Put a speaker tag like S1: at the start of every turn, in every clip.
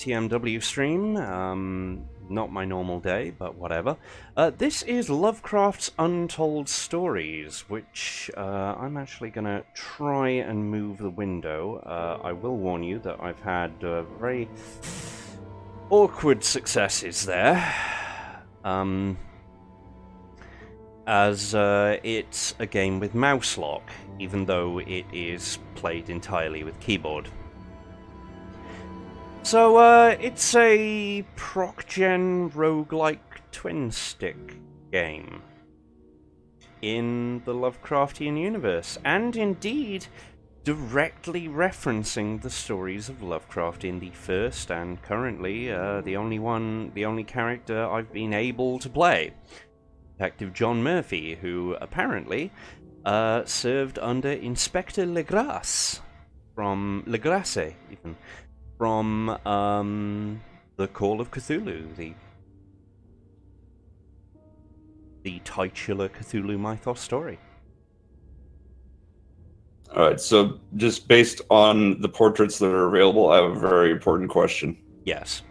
S1: TMWStream. Not my normal day, but whatever. This is Lovecraft's Untold Stories, which I'm actually going to try and move the window. I will warn you that I've had very awkward successes there. As it's a game with mouse lock, even though it is played entirely with keyboard. So, it's a proc-gen roguelike twin-stick game in the Lovecraftian universe, and indeed directly referencing the stories of Lovecraft in the first and currently the only character I've been able to play, Detective John Murphy, who apparently served under Inspector Legrasse from the Call of Cthulhu, the titular Cthulhu mythos story.
S2: Alright, so just based on the portraits that are available, I have a very important question.
S1: Yes.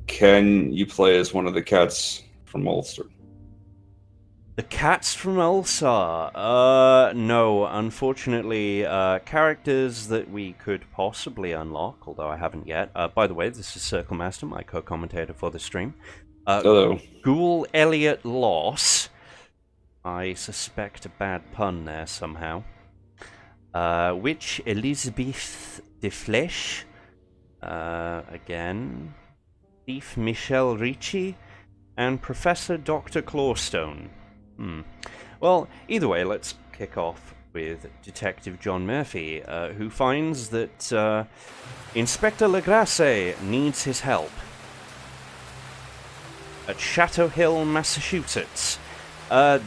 S2: Can you play as one of the cats from Ulster?
S1: The cats from Ulster? No, unfortunately, characters that we could possibly unlock, although I haven't yet. By the way, this is Circle Master, my co-commentator for the stream.
S2: Hello.
S1: Ghoul Elliot Loss. I suspect a bad pun there somehow. Witch Elizabeth de Flesh. Again. Thief Michelle Ricci. And Professor Dr. Clawstone. Well, either way, let's kick off with Detective John Murphy, who finds that Inspector Legrasse needs his help at Chateau Hill, Massachusetts.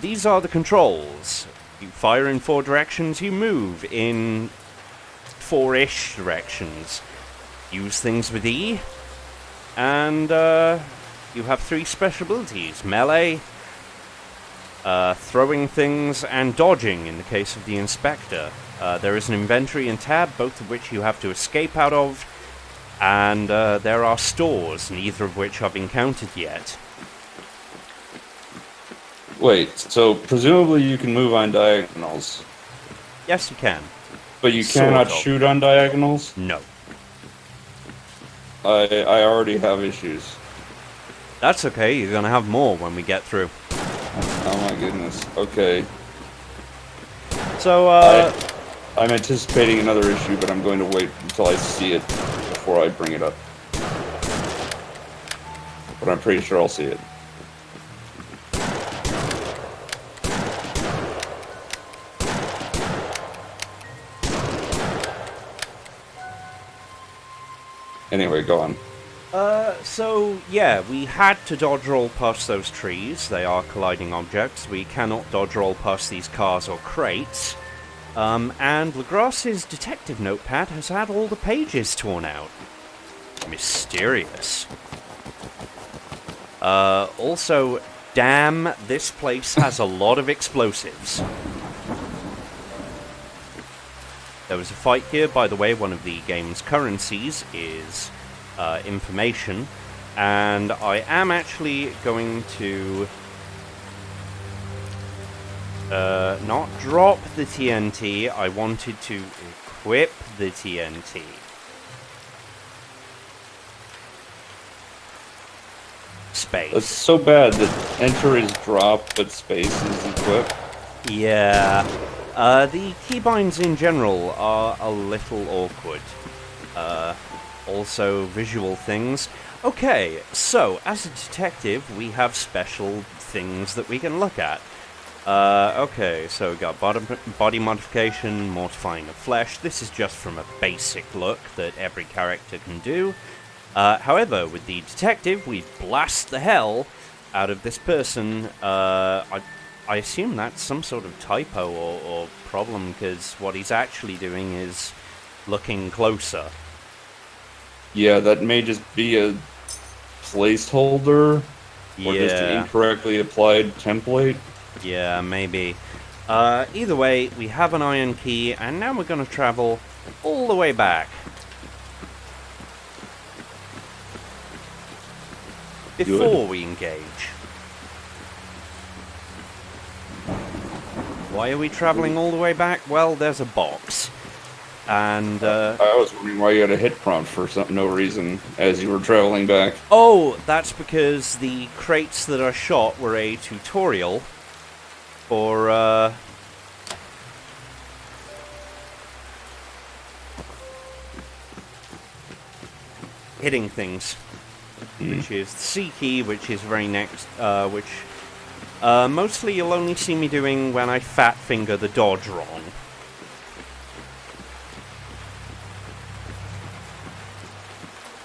S1: These are the controls. You fire in 4 directions, you move in 4-ish directions. Use things with E, and you have 3 special abilities: melee, throwing things, and dodging in the case of the Inspector. There is an inventory and tab, both of which you have to escape out of, and there are stores, neither of which have been counted yet.
S2: Wait, so presumably you can move on diagonals.
S1: Yes, you can.
S2: But you cannot shoot on diagonals?
S1: No.
S2: I already have issues.
S1: That's okay, you're gonna have more when we get through.
S2: Oh my goodness. Okay.
S1: So,
S2: I'm anticipating another issue, but I'm going to wait until I see it before I bring it up. But I'm pretty sure I'll see it. Anyway, go on.
S1: So, yeah, we had to dodge roll past those trees. They are colliding objects. We cannot dodge roll past these cars or crates. And Legrasse's detective notepad has had all the pages torn out. Mysterious. Also, damn, this place has a lot of explosives. There was a fight here, by the way. One of the game's currencies is information, and I am actually going to not drop the TNT. I wanted to equip the TNT. Space.
S2: It's so bad that enter is drop, but space is equip.
S1: Yeah. The keybinds in general are a little awkward. Also, visual things. Okay, so, as a detective, we have special things that we can look at. Okay, so we got body modification, mortifying of flesh. This is just from a basic look that every character can do. However, with the detective, we blast the hell out of this person. I assume that's some sort of typo or problem, because what he's actually doing is looking closer.
S2: Yeah, that may just be a placeholder, or just an incorrectly applied template.
S1: Yeah, maybe. Either way, we have an iron key, and now we're going to travel all the way back. before we engage. Why are we traveling all the way back? Well, there's a box. And,
S2: I was wondering why you had a hit prompt for no reason as you were traveling back.
S1: Oh, that's because the crates that I shot were a tutorial for, hitting things. Which is the C key, which is very next, which mostly you'll only see me doing when I fat finger the dodge wrong.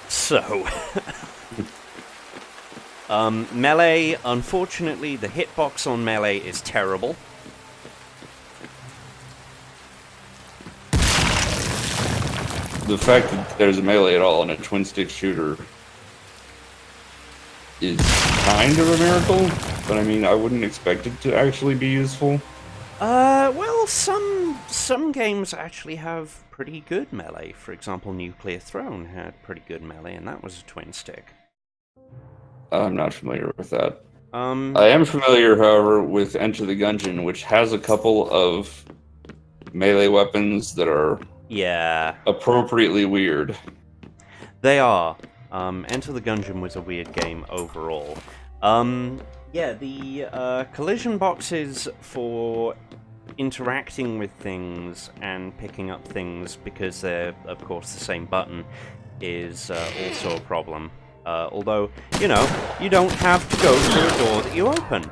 S1: So, melee, unfortunately, the hitbox on melee is terrible.
S2: The fact that there's a melee at all in a twin-stick shooter is kind of a miracle, but I mean, I wouldn't expect it to actually be useful.
S1: Well, some games actually have pretty good melee. For example, Nuclear Throne had pretty good melee, and that was a twin stick.
S2: I'm not familiar with that.
S1: I
S2: am familiar, however, with Enter the Gungeon, which has a couple of melee weapons that are appropriately weird.
S1: They are. Enter the Gungeon was a weird game overall. Yeah, the collision boxes for interacting with things and picking up things, because they're, of course, the same button, is also a problem. Although, you know, you don't have to go through a door that you open.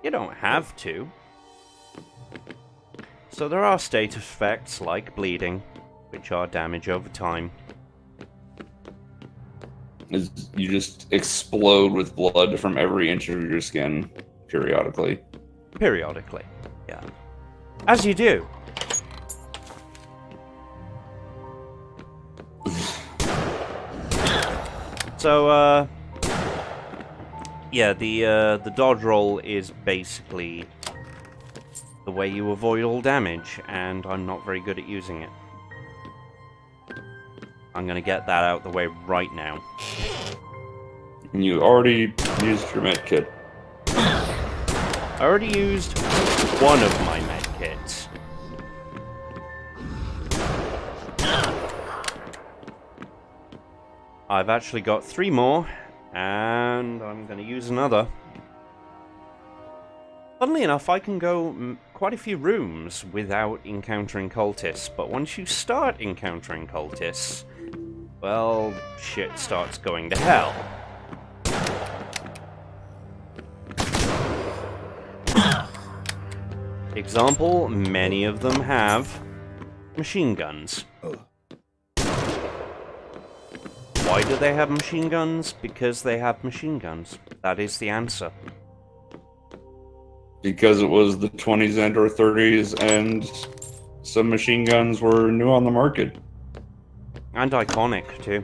S1: You don't have to. So there are status effects like bleeding, which are damage over time.
S2: You just explode with blood from every inch of your skin, periodically.
S1: Periodically, yeah. As you do. So, yeah, the dodge roll is basically the way you avoid all damage, and I'm not very good at using it. I'm gonna get that out the way right now.
S2: You already used your med kit.
S1: I already used one of my med kits. I've actually got 3 more, and I'm gonna use another. Funnily enough, I can go quite a few rooms without encountering cultists, but once you start encountering cultists, well, shit starts going to hell. Example, many of them have machine guns. Why do they have machine guns? Because they have machine guns. That is the answer.
S2: Because it was the 20s and or 30s, and some machine guns were new on the market.
S1: And iconic, too.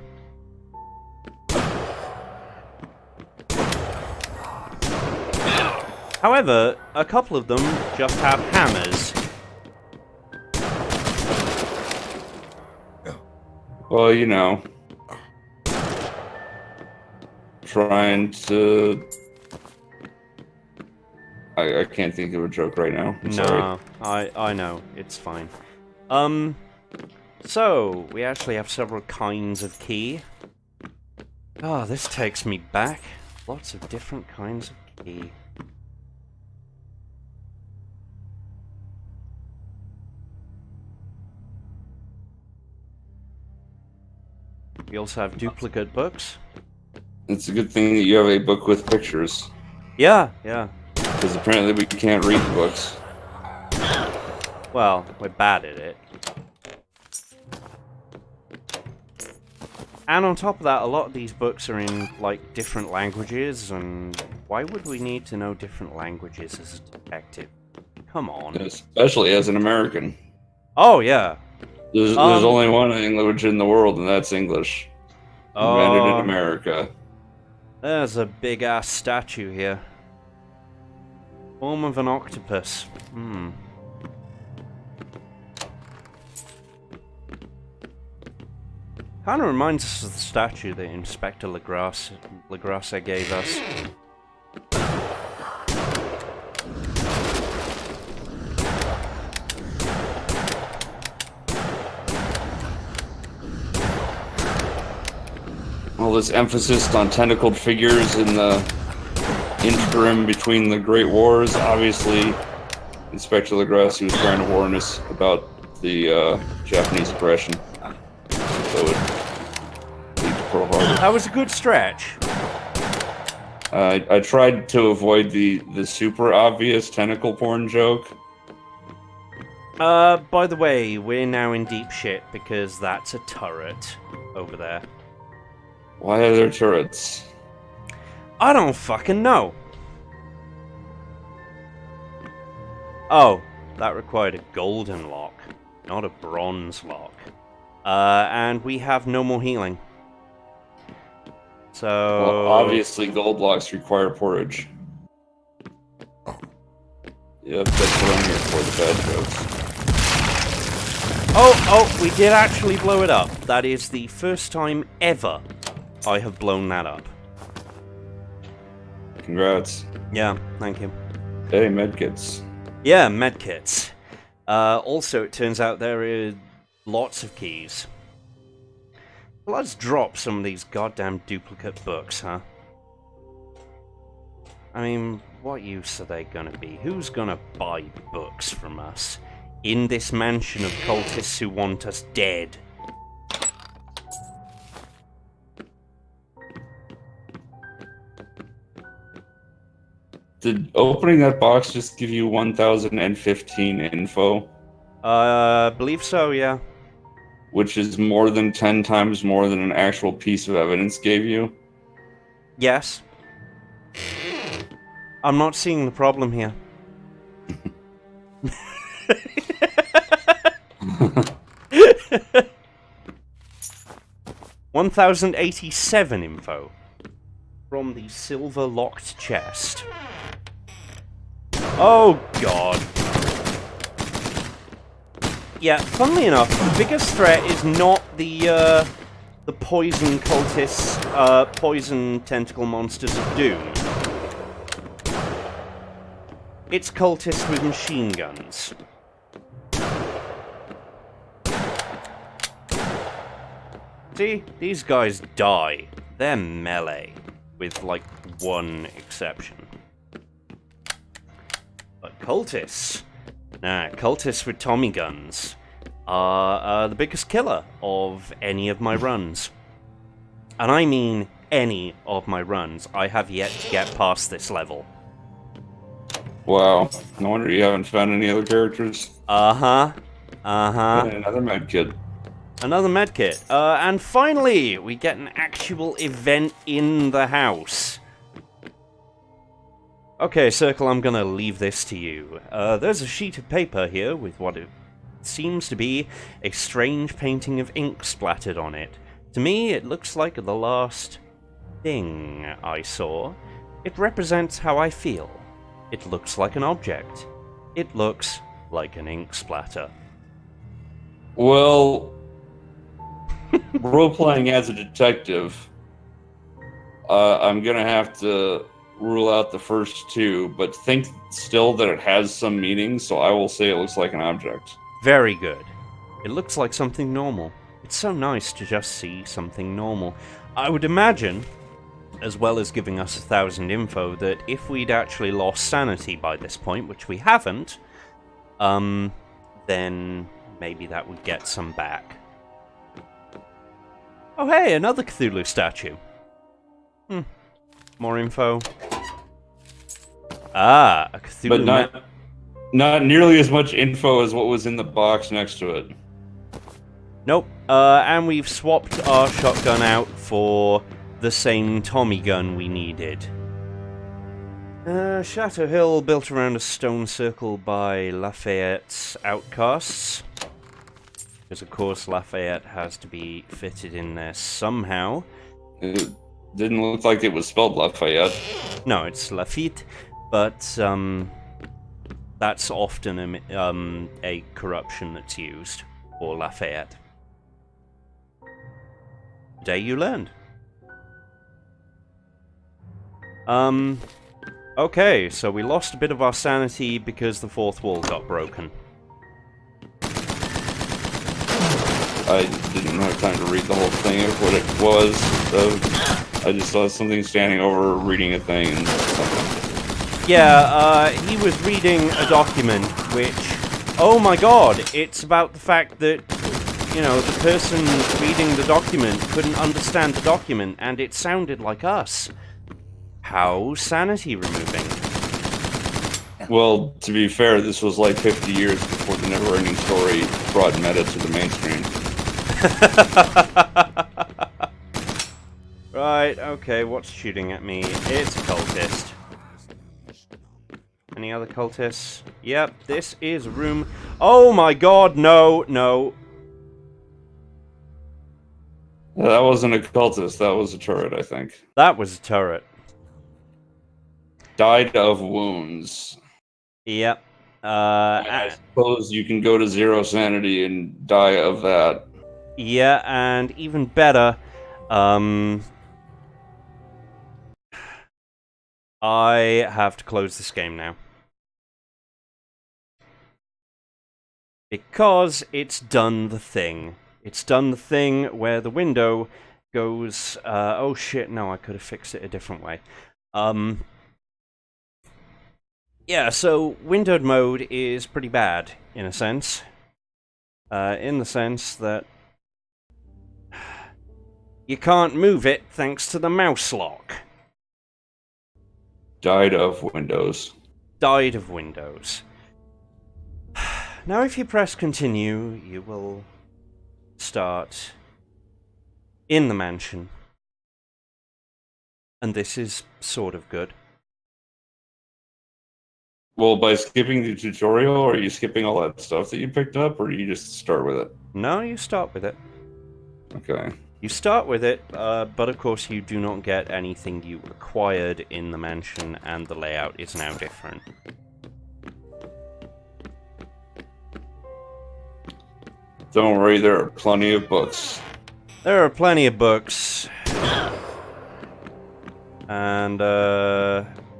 S1: However, a couple of them just have hammers.
S2: Well, you know, trying to... I can't think of a joke right now. I'm sorry.
S1: I know. It's fine. So, we actually have several kinds of key. Ah, this takes me back. Lots of different kinds of key. We also have duplicate books.
S2: It's a good thing that you have a book with pictures.
S1: Yeah, yeah.
S2: Because apparently we can't read the books.
S1: Well, we're bad at it. And on top of that, a lot of these books are in, like, different languages, and why would we need to know different languages as a detective? Come on.
S2: Especially as an American.
S1: Oh, yeah.
S2: There's only one language in the world, and that's English. Invented in America.
S1: There's a big-ass statue here. Form of an octopus. Kind of reminds us of the statue that Inspector Legrasse gave us.
S2: All this emphasis on tentacled figures in the interim between the Great Wars. Obviously, Inspector Legrasse was trying to warn us about the Japanese aggression. So it lead to Pearl Harbor.
S1: That was a good stretch.
S2: I tried to avoid the super obvious tentacle porn joke.
S1: By the way, we're now in deep shit because that's a turret over there.
S2: Why are there turrets?
S1: I don't fucking know. Oh, that required a golden lock, not a bronze lock. And we have no more healing. So...
S2: Well, obviously gold locks require porridge. Yep, that's what I'm here for, the bad jokes.
S1: Oh, we did actually blow it up. That is the first time ever I have blown that up.
S2: Congrats.
S1: Yeah, thank you.
S2: Hey, medkits.
S1: Yeah, medkits. Also, it turns out there are lots of keys. Let's drop some of these goddamn duplicate books, huh? I mean, what use are they gonna be? Who's gonna buy books from us? In this mansion of cultists who want us dead.
S2: Did opening that box just give you 1015 info?
S1: Believe so, yeah.
S2: Which is more than 10 times more than an actual piece of evidence gave you?
S1: Yes. I'm not seeing the problem here. 1087 info from the silver locked chest. Oh god. Yeah, funnily enough, the biggest threat is not the poison cultists, poison tentacle monsters of doom. It's cultists with machine guns. See, these guys die. They're melee, with like one exception. But cultists, cultists with Tommy guns are the biggest killer of any of my runs. And I mean any of my runs. I have yet to get past this level.
S2: Wow, no wonder you haven't found any other characters.
S1: Uh-huh.
S2: And another medkit.
S1: Another medkit. And finally, we get an actual event in the house. Okay, Circle, I'm gonna leave this to you. There's a sheet of paper here with what it seems to be a strange painting of ink splattered on it. To me, it looks like the last thing I saw. It represents how I feel. It looks like an object. It looks like an ink splatter.
S2: Well, role-playing as a detective, I'm gonna have to rule out the first two, but think still that it has some meaning, so I will say it looks like an object.
S1: Very good. It looks like something normal. It's so nice to just see something normal. I would imagine, as well as giving us 1,000 info, that if we'd actually lost sanity by this point, which we haven't, then maybe that would get some back. Oh hey, another Cthulhu statue. More info. Ah, a Cthulhu...
S2: But not nearly as much info as what was in the box next to it.
S1: Nope. And we've swapped our shotgun out for the same Tommy gun we needed. Chateau Hill, built around a stone circle by Lafayette's outcasts. Because, of course, Lafayette has to be fitted in there somehow.
S2: It didn't look like it was spelled Lafayette.
S1: No, it's Lafitte, but that's often a corruption that's used for Lafayette. Day you learned. Okay, so we lost a bit of our sanity because the fourth wall got broken.
S2: I didn't have time to read the whole thing of what it was, so I just saw something standing over reading a thing and something.
S1: Yeah, he was reading a document which, oh my god, it's about the fact that, you know, the person reading the document couldn't understand the document and it sounded like us. How sanity removing.
S2: Well, to be fair, this was like 50 years before the never-ending story brought meta to the mainstream.
S1: Right, okay, what's shooting at me? It's a cultist. Any other cultists? Yep, this is room... Oh my god, no, no.
S2: That wasn't a cultist, that was a turret, I think.
S1: That was a turret.
S2: Died of wounds.
S1: Yep.
S2: I suppose you can go to 0 sanity and die of that.
S1: Yeah, and even better, I have to close this game now. Because it's done the thing. It's done the thing where the window goes, oh shit, no, I could have fixed it a different way. Yeah, so windowed mode is pretty bad, in a sense. In the sense that you can't move it thanks to the mouse lock.
S2: Died of Windows.
S1: Died of Windows. Now if you press continue, you will start in the mansion. And this is sort of good.
S2: Well, by skipping the tutorial, or are you skipping all that stuff that you picked up, or do you just start with it?
S1: No, you start with it.
S2: Okay.
S1: You start with it, but of course you do not get anything you acquired in the mansion, and the layout is now different.
S2: Don't worry, there are plenty of books.
S1: There are plenty of books. And,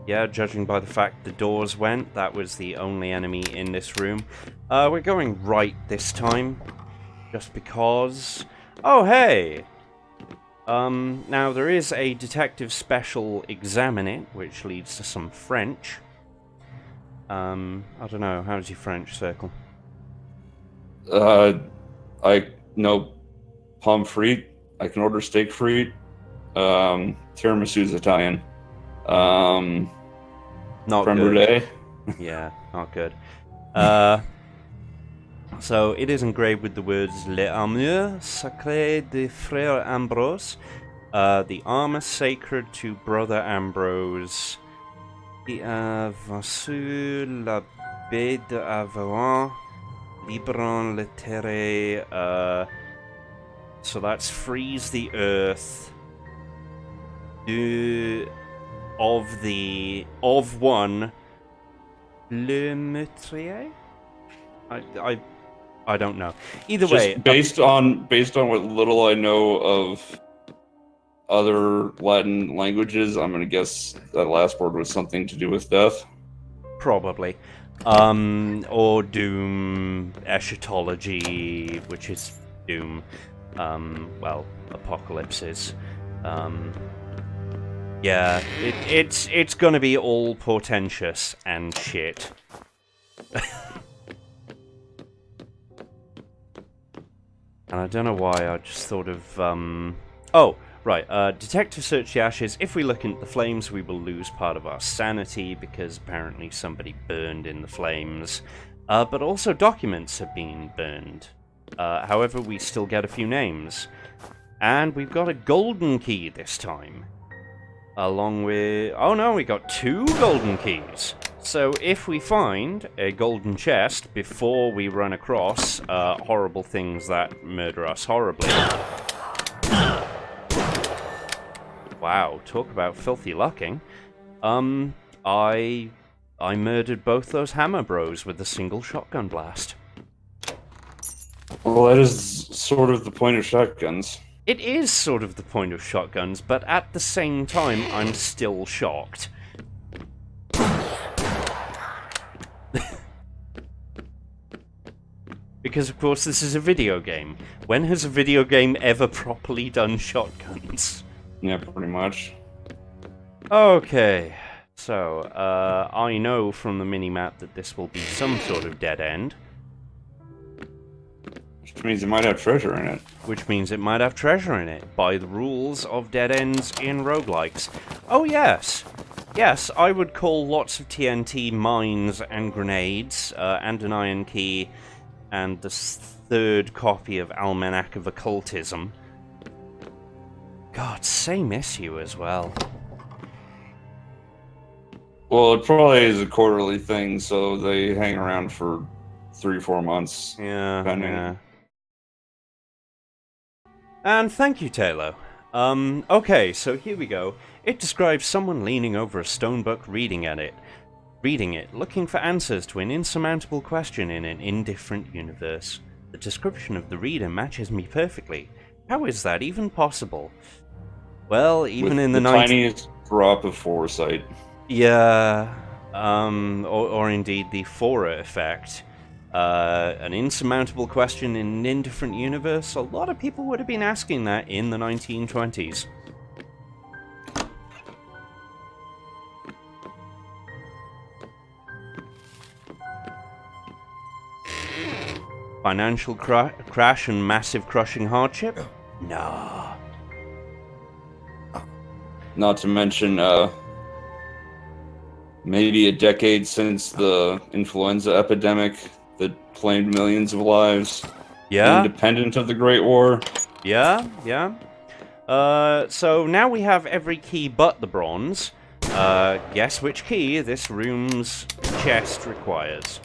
S1: yeah, judging by the fact the doors went, that was the only enemy in this room. We're going right this time, just because... Oh, hey! Now there is a detective special examine it, which leads to some French. I don't know, how's your French, Circle?
S2: I know pomme frite. I can order steak frite. Tiramisu's Italian.
S1: Not
S2: creme
S1: good.
S2: brulee.
S1: Yeah, not good. So it is engraved with the words "Les armures sacrées de Frère Ambrose," the armor sacred to Brother Ambrose, qui a vaincu la baie d'Aveyron, libérant le terre. So that's freeze the earth. Of one le meurtrier. I don't know. Either way,
S2: based on what little I know of other Latin languages, I'm gonna guess that last word was something to do with death.
S1: Probably. Or doom, eschatology, which is doom. Well, apocalypses. Yeah, it's gonna be all portentous and shit. And I don't know why, I just thought of, Oh, right, detective search the ashes. If we look into the flames, we will lose part of our sanity, because apparently somebody burned in the flames. But also documents have been burned. However, we still get a few names. And we've got a golden key this time. Along with... Oh no, we got 2 golden keys. So if we find a golden chest before we run across horrible things that murder us horribly... Wow, talk about filthy lucking. I murdered both those hammer bros with a single shotgun blast.
S2: Well, that is sort of the point of shotguns.
S1: It is sort of the point of shotguns, but at the same time, I'm still shocked. Because, of course, this is a video game. When has a video game ever properly done shotguns?
S2: Yeah, pretty much.
S1: Okay, so, I know from the minimap that this will be some sort of dead end.
S2: Which means it might have treasure in it.
S1: Which means it might have treasure in it, by the rules of dead ends in roguelikes. Oh yes! Yes, I would call lots of TNT mines and grenades, and an iron key, and the third copy of Almanac of Occultism. God, same issue as well.
S2: Well, it probably is a quarterly thing, so they hang around for 3-4 months.
S1: Yeah,
S2: depending.
S1: yeah. And thank you, Taylor. Okay, so here we go. It describes someone leaning over a stone book reading it, looking for answers to an insurmountable question in an indifferent universe. The description of the reader matches me perfectly. How is that even possible? Well, even
S2: With
S1: in the
S2: tiniest drop of foresight.
S1: Yeah, or indeed the Fora effect. An insurmountable question in an indifferent universe. A lot of people would have been asking that in the 1920s. Financial crash and massive crushing hardship? Nah.
S2: Not to mention, maybe a decade since the influenza epidemic that claimed millions of lives.
S1: Yeah?
S2: Independent of the Great War.
S1: Yeah, yeah. So now we have every key but the bronze. Guess which key this room's chest requires.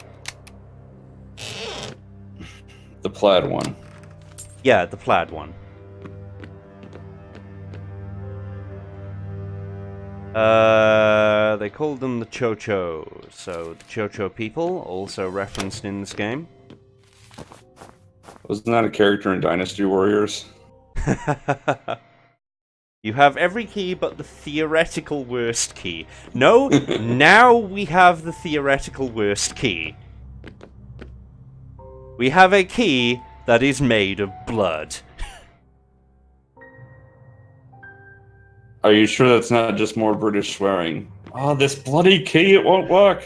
S2: The plaid one.
S1: Yeah, the plaid one. They called them the Cho-Cho. So, the Cho-Cho people, also referenced in this game.
S2: Wasn't that a character in Dynasty Warriors?
S1: You have every key but the theoretical worst key. No, now we have the theoretical worst key. We have a key that is made of blood.
S2: Are you sure that's not just more British swearing? Oh, this bloody key, it won't work!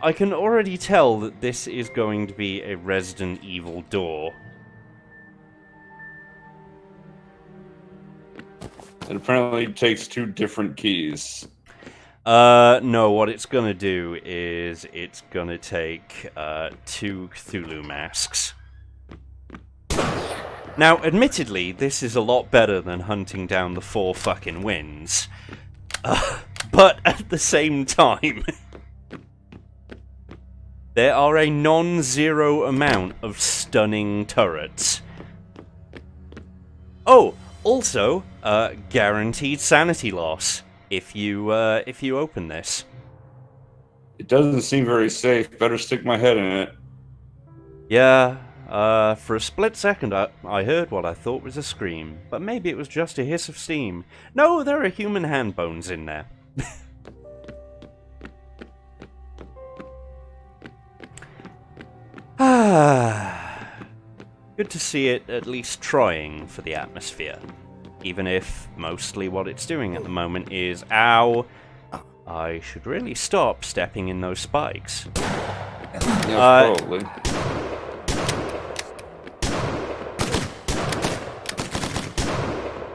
S1: I can already tell that this is going to be a Resident Evil door.
S2: It apparently takes 2 different keys.
S1: No, what it's gonna do is it's gonna take, 2 Cthulhu masks. Now, admittedly, this is a lot better than hunting down the 4 fucking winds. But at the same time, there are a non-zero amount of stunning turrets. Oh, also, guaranteed sanity loss if you open this.
S2: It doesn't seem very safe. Better stick my head in it.
S1: Yeah, for a split second I heard what I thought was a scream, but maybe it was just a hiss of steam. No, there are human hand bones in there. Good to see it at least trying for the atmosphere. Even if mostly what it's doing at the moment is, ow, I should really stop stepping in those spikes.
S2: Yeah, probably.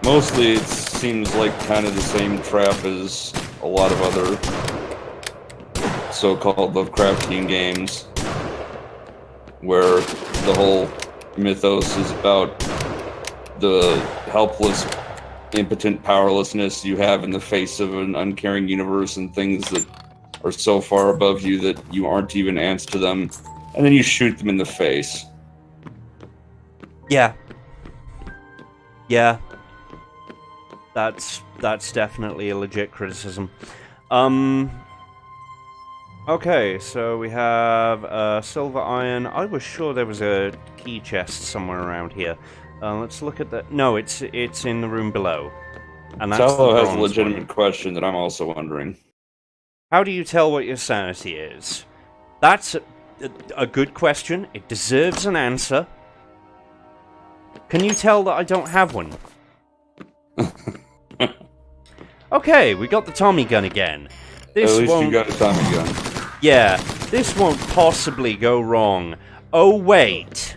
S2: Mostly it seems like kind of the same trap as a lot of other so-called Lovecraftian games, where the whole mythos is about the helpless, impotent powerlessness you have in the face of an uncaring universe and things that are so far above you that you aren't even ants to them, and then you shoot them in the face.
S1: Yeah. Yeah. That's definitely a legit criticism. Okay, so we have silver iron. I was sure there was a key chest somewhere around here. Let's look at the... No, it's in the room below. And that's
S2: Tallow
S1: the
S2: has a
S1: bronze
S2: legitimate
S1: one.
S2: question that I'm also wondering.
S1: How do you tell what your sanity is? That's a good question. It deserves an answer. Can you tell that I don't have one? Okay, we got the Tommy gun again. This
S2: At least
S1: won't...
S2: you got a Tommy gun.
S1: Yeah, this won't possibly go wrong. Oh, wait.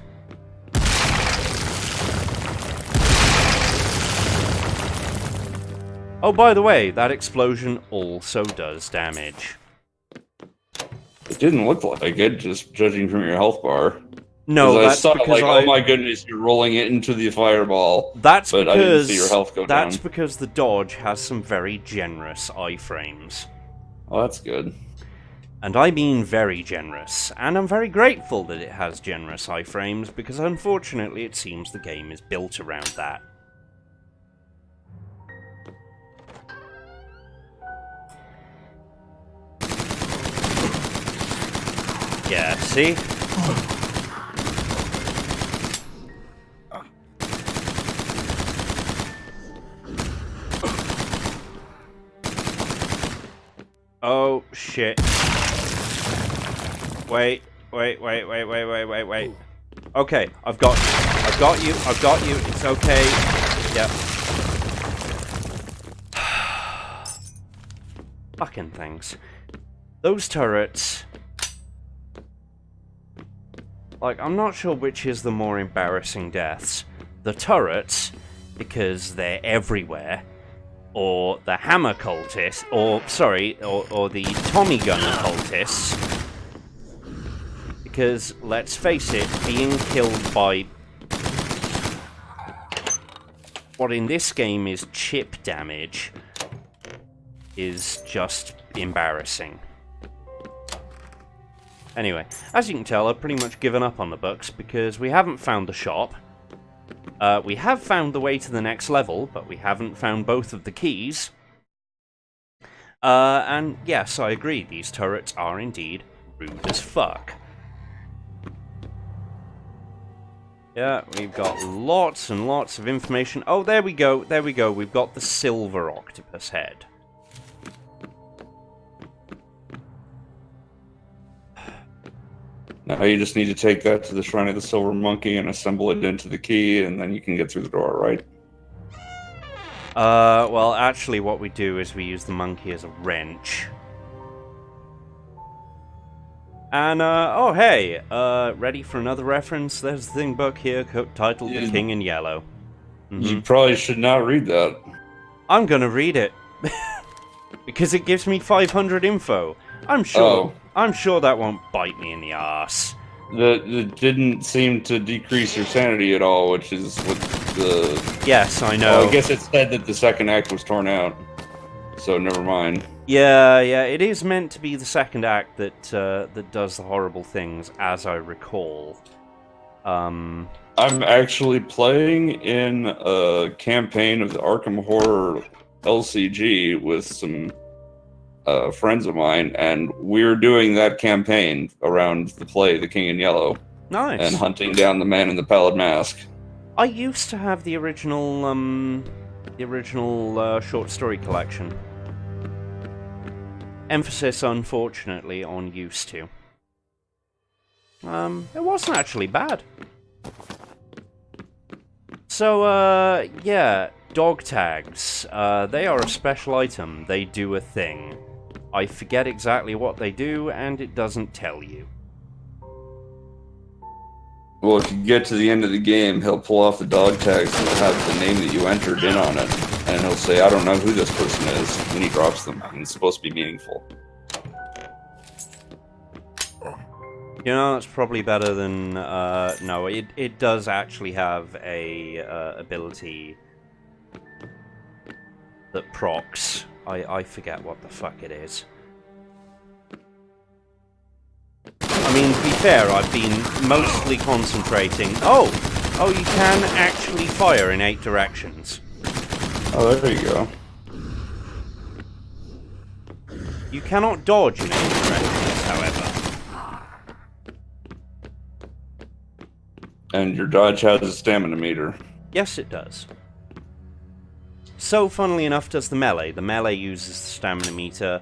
S1: Oh, by the way, that explosion also does damage.
S2: It didn't look like it, just judging from your health bar.
S1: No,
S2: I
S1: that's
S2: saw
S1: because
S2: oh my goodness, you're rolling it into the fireball.
S1: That's
S2: but
S1: because
S2: I didn't see your health go
S1: that's
S2: down.
S1: because the dodge has some very generous iframes.
S2: Oh, that's good.
S1: And I mean very generous, and I'm very grateful that it has generous iframes, because unfortunately it seems the game is built around that. Yeah, see? Oh, shit. Wait. Okay, I've got you. It's okay. Yep. Fucking things. Those turrets... Like, I'm not sure which is the more embarrassing deaths. The turrets, because they're everywhere, or the hammer cultists, or the Tommy gun cultists. Because, let's face it, being killed by what in this game is chip damage is just embarrassing. Anyway, as you can tell, I've pretty much given up on the books because we haven't found the shop. We have found the way to the next level, but we haven't found both of the keys. And yes, I agree, these turrets are indeed rude as fuck. Yeah, we've got lots and lots of information. Oh, there we go, we've got the silver octopus head.
S2: Now you just need to take that to the Shrine of the Silver Monkey and assemble it into the key, and then you can get through the door, right?
S1: Well, actually what we do is we use the monkey as a wrench. And, oh hey, ready for another reference? There's the thing book here titled The King in Yellow.
S2: You probably should not read that.
S1: I'm gonna read it. Because it gives me 500 info. I'm sure that won't bite me in the arse.
S2: That didn't seem to decrease your sanity at all, which is what the...
S1: Yes, I know.
S2: Well, I guess it said that the second act was torn out, so never mind.
S1: Yeah, it is meant to be the second act that does the horrible things, as I recall.
S2: I'm actually playing in a campaign of the Arkham Horror LCG with some friends of mine, and we're doing that campaign around the play The King in Yellow.
S1: Nice.
S2: And hunting down the man in the pallid mask.
S1: I used to have the original short story collection. Emphasis, unfortunately, on used to. It wasn't actually bad. So, yeah, dog tags. They are a special item. They do a thing. I forget exactly what they do, and it doesn't tell you.
S2: Well, if you get to the end of the game, he'll pull off the dog tags and it'll have the name that you entered in on it. And he'll say, I don't know who this person is, when he drops them. And it's supposed to be meaningful.
S1: You know, that's probably better than... no, it does actually have a ability that procs. I forget what the fuck it is. I mean, to be fair, I've been mostly concentrating... Oh, you can actually fire in 8 directions.
S2: Oh, there you go.
S1: You cannot dodge in 8 directions.
S2: And your dodge has a stamina meter.
S1: Yes, it does. So, funnily enough, does the melee. The melee uses the stamina meter.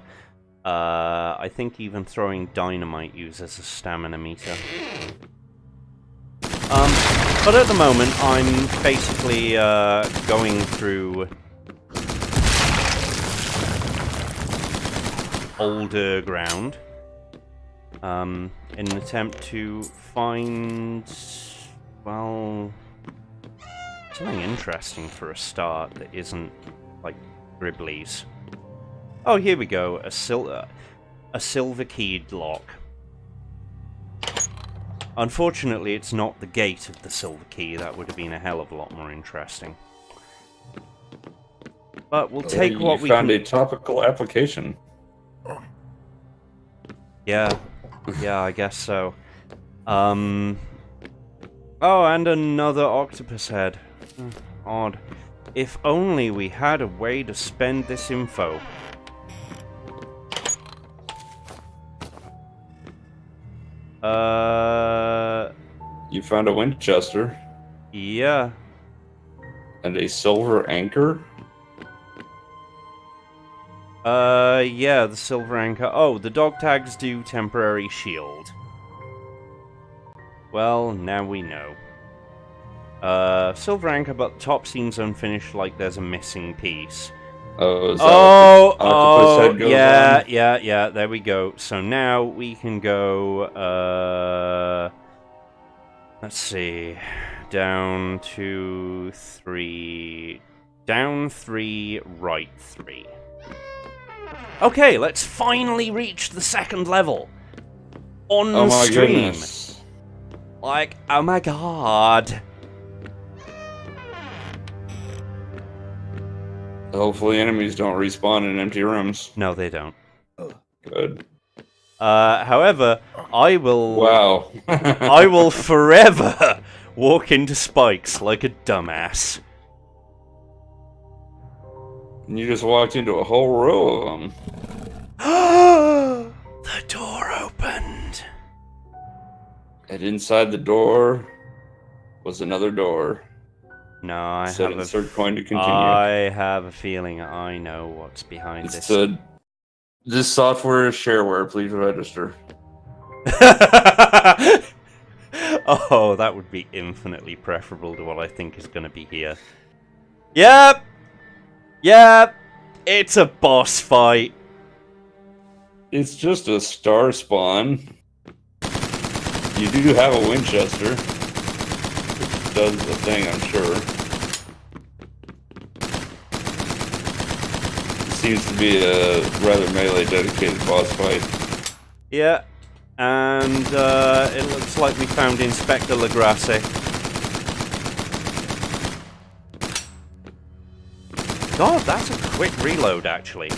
S1: I think even throwing dynamite uses a stamina meter. But at the moment, I'm basically going through older ground in an attempt to find, well, something interesting for a start that isn't like Gribblies. Oh, here we go. A silver keyed lock. Unfortunately, it's not the gate of the silver key. That would have been a hell of a lot more interesting. But we'll take what we can.
S2: You found a topical application.
S1: Yeah, I guess so. Oh, and another octopus head. Odd. If only we had a way to spend this info.
S2: You found a Winchester.
S1: Yeah.
S2: And a silver anchor?
S1: Yeah, the silver anchor. Oh, the dog tags do temporary shield. Well, now we know. Silver anchor, but the top seems unfinished, like there's a missing piece.
S2: Oh, is that what the octopus head goes on?
S1: Yeah, there we go. So now we can go, let's see, down 2, 3, down 3, right 3. Okay, let's finally reach the second level. On
S2: oh my
S1: stream.
S2: Goodness.
S1: Like, oh my god.
S2: Hopefully enemies don't respawn in empty rooms.
S1: No, they don't.
S2: Good.
S1: However, I will...
S2: Wow.
S1: I will forever walk into spikes like a dumbass.
S2: And you just walked into a whole row of them.
S1: The door opened.
S2: And inside the door was another door.
S1: No, I
S2: Set
S1: have
S2: insert coin to continue.
S1: I have a feeling I know what's behind
S2: It
S1: this.
S2: said, this software is shareware, please register.
S1: Oh, that would be infinitely preferable to what I think is going to be here. Yep! It's a boss fight.
S2: It's just a star spawn. You do have a Winchester. Which does the thing, I'm sure. It seems to be a rather melee-dedicated boss fight.
S1: Yeah, and it looks like we found Inspector Legrasse. God, that's a quick reload, actually.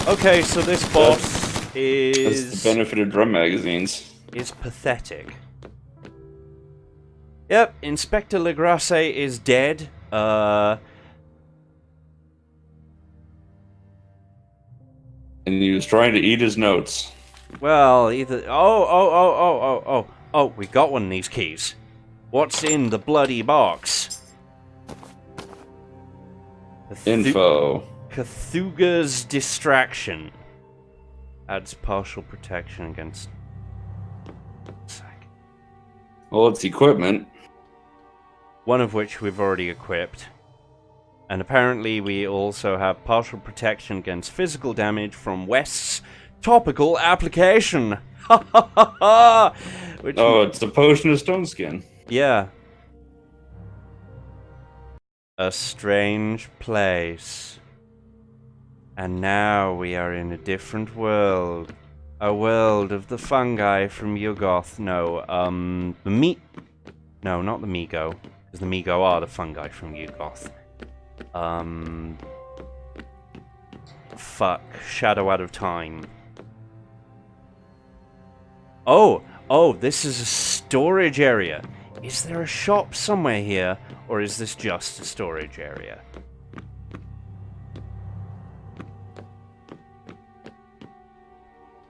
S1: Okay, so this boss is...
S2: That's the benefit of drum magazines.
S1: Is pathetic. Yep, Inspector Legrasse is dead.
S2: And he was trying to eat his notes.
S1: Well, either... Oh, we got one of these keys. What's in the bloody box?
S2: Info.
S1: Cthulhu's Distraction. Adds partial protection against...
S2: Well, it's equipment.
S1: One of which we've already equipped. And apparently we also have partial protection against physical damage from West's topical application. Ha ha ha ha!
S2: Oh, it's the potion of stone skin.
S1: Yeah. A strange place. And now we are in a different world. A world of the fungi from Yugoth. No, No, not the Migo. Because the Migo are the fungi from Yugoth. Fuck. Shadow out of time. Oh, this is a storage area. Is there a shop somewhere here? Or is this just a storage area?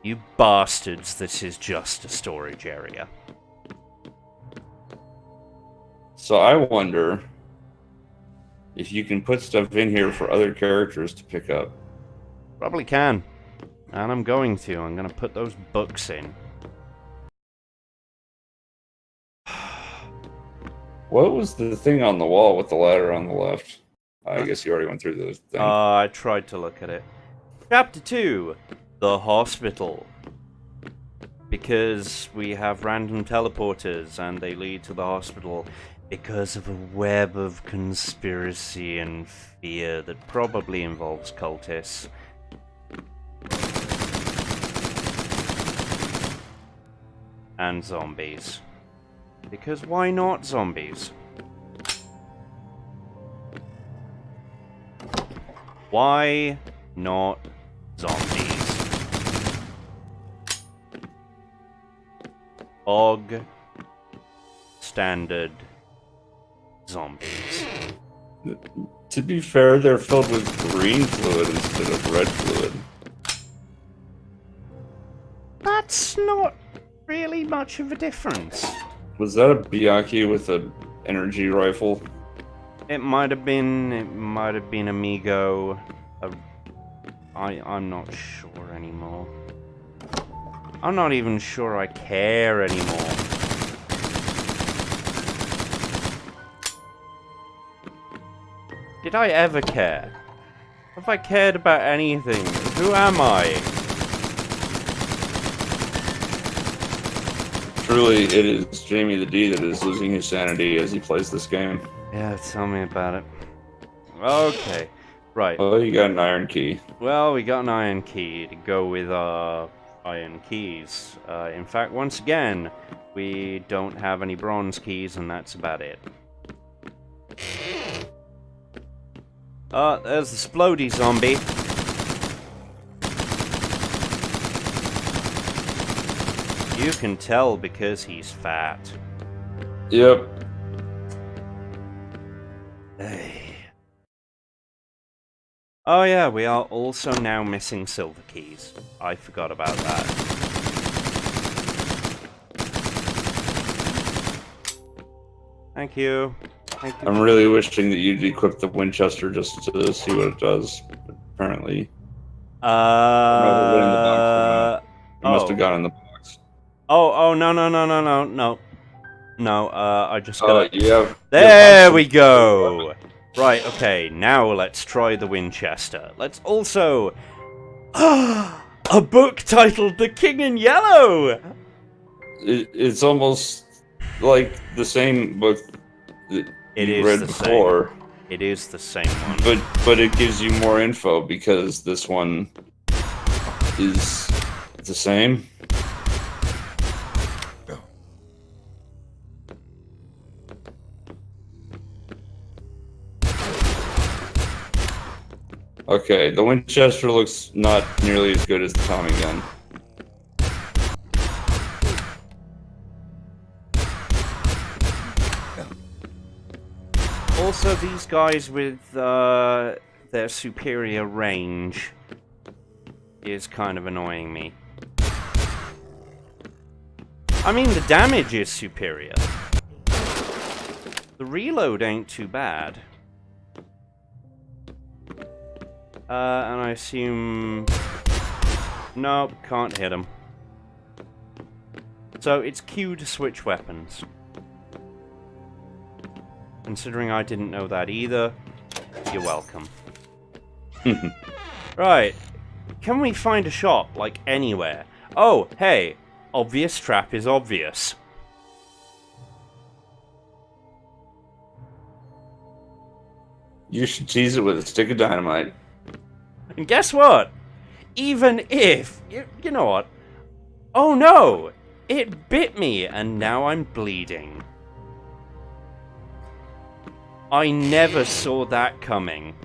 S1: You bastards, this is just a storage area.
S2: So I wonder if you can put stuff in here for other characters to pick up.
S1: Probably can. And I'm going to. I'm going to put those books in.
S2: What was the thing on the wall with the ladder on the left? I guess you already went through the thing.
S1: I tried to look at it. Chapter 2. The Hospital. Because we have random teleporters and they lead to the hospital because of a web of conspiracy and fear that probably involves cultists. And zombies. Because why not zombies? Why not zombies? Bog standard zombies.
S2: To be fair, they're filled with green fluid instead of red fluid.
S1: That's not really much of a difference.
S2: Was that a Bianchi with an energy rifle?
S1: It might have been Amigo. I'm not sure anymore. I'm not even sure I care anymore. Did I ever care? Have I cared about anything? Who am I?
S2: Truly, it is Jamie the D that is losing his sanity as he plays this game.
S1: Yeah, tell me about it. Okay, right.
S2: Well, you got an iron key.
S1: Well, we got an iron key to go with our iron keys. In fact, once again, we don't have any bronze keys, and that's about it. There's the Splody zombie. You can tell because he's fat.
S2: Yep.
S1: Hey. Oh yeah, we are also now missing silver keys. I forgot about that. Thank you. Thank you.
S2: I'm really wishing that you'd equip the Winchester just to see what it does. But apparently. No, it went in the box. It must have gone in the box.
S1: Oh, no. No, I just gotta...
S2: There
S1: we go! Right, okay, now let's try the Winchester. Let's also... a book titled The King in Yellow!
S2: It's almost like the same book that you read before.
S1: It is the same one.
S2: But it gives you more info because this one is the same. Okay, the Winchester looks not nearly as good as the Tommy gun.
S1: Also, these guys with their superior range is kind of annoying me. I mean, the damage is superior. The reload ain't too bad. And I assume... Nope, can't hit him. So it's Q to switch weapons. Considering I didn't know that either, you're welcome. Right. Can we find a shop, like, anywhere? Oh, hey. Obvious trap is obvious.
S2: You should tease it with a stick of dynamite.
S1: And guess what? Even if... You know what? Oh no! It bit me, and now I'm bleeding. I never saw that coming.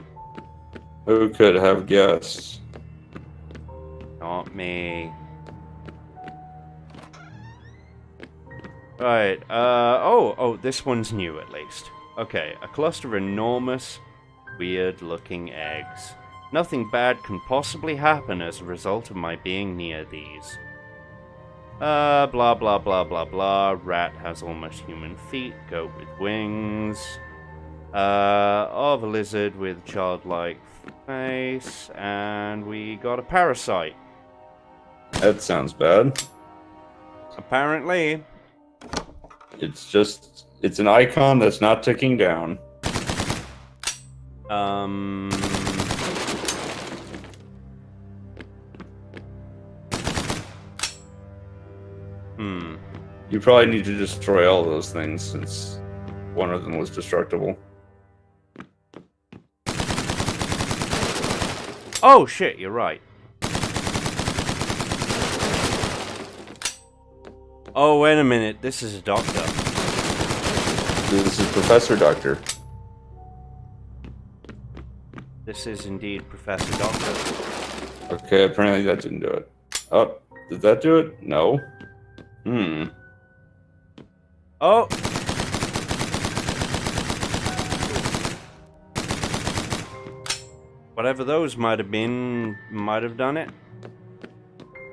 S2: Who could have guessed?
S1: Not me. Right, oh, this one's new at least. Okay, a cluster of enormous, weird-looking eggs. Nothing bad can possibly happen as a result of my being near these. Blah, blah, blah, blah, blah. Rat has almost human feet. Goat with wings. Of a lizard with childlike face. And we got a parasite.
S2: That sounds bad.
S1: Apparently.
S2: It's an icon that's not ticking down. You probably need to destroy all those things since one of them was destructible.
S1: Oh shit, you're right. Oh, wait a minute, this is a doctor.
S2: This is Professor Doctor.
S1: This is indeed Professor Doctor.
S2: Okay, apparently that didn't do it. Oh, did that do it? No.
S1: Oh! Whatever those might have been, might have done it.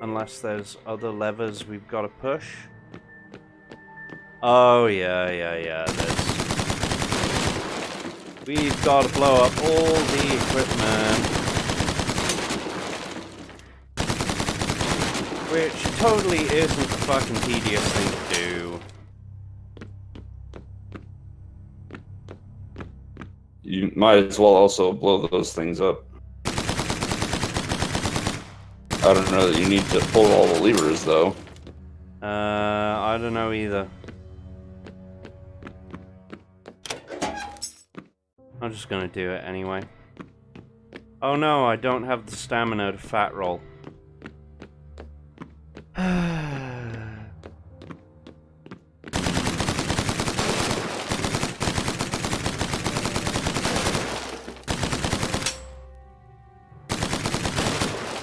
S1: Unless there's other levers we've got to push. Oh, yeah. We've got to blow up all the equipment. Which totally isn't a fucking tedious thing to do.
S2: You might as well also blow those things up. I don't know that you need to pull all the levers, though.
S1: I don't know either. I'm just gonna do it anyway. Oh no, I don't have the stamina to fat roll.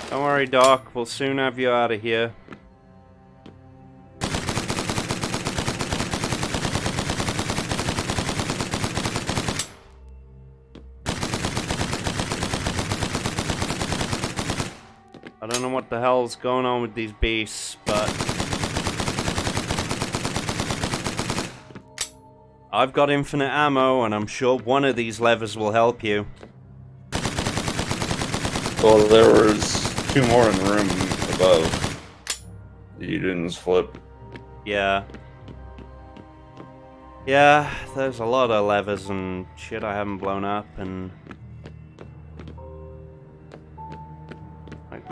S1: Don't worry, Doc. We'll soon have you out of here. I don't know what the hell's going on with these beasts, but I've got infinite ammo, and I'm sure one of these levers will help you.
S2: Well, there was 2 more in the room above. You didn't flip.
S1: Yeah. Yeah, there's a lot of levers and shit I haven't blown up, and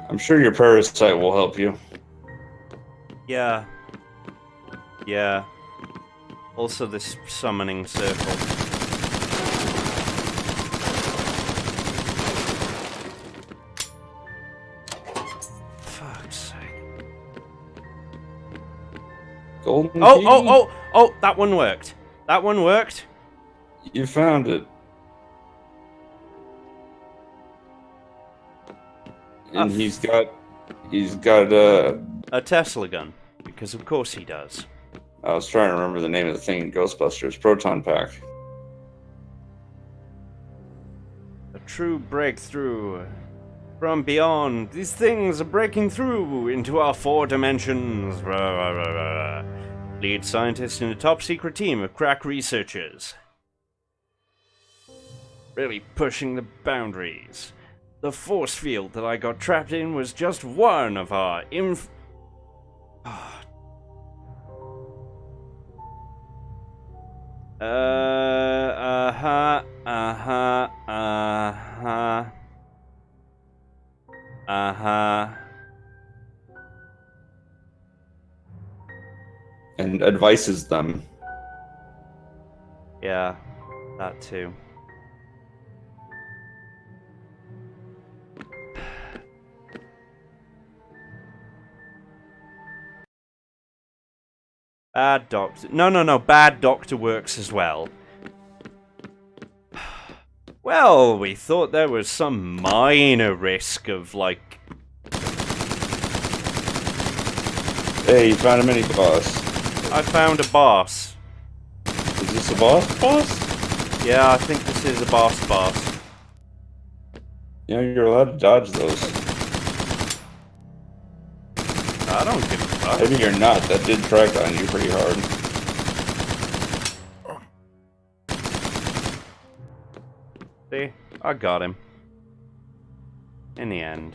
S2: I'm sure your parasite will help you.
S1: yeah. Yeah. Also this summoning circle. Fuck's sake.
S2: Golden key?
S1: Oh, that one worked. That one worked.
S2: You found it. And he's got
S1: a Tesla gun, because of course he does.
S2: I was trying to remember the name of the thing in Ghostbusters. Proton pack.
S1: A true breakthrough from beyond. These things are breaking through into our 4 dimensions. Lead scientist in a top secret team of crack researchers. Really pushing the boundaries. The force field that I got trapped in was just one of our
S2: And advises them.
S1: Yeah, that too. Bad doctor. No. Bad doctor works as well. Well, we thought there was some minor risk of, like...
S2: Hey, you found a mini boss.
S1: I found a boss.
S2: Is this a boss?
S1: Yeah, I think this is a boss.
S2: You know, you're allowed to dodge those.
S1: I don't give a fuck. fuck?
S2: Maybe you're not. That did track on you pretty hard.
S1: See? I got him. In the end.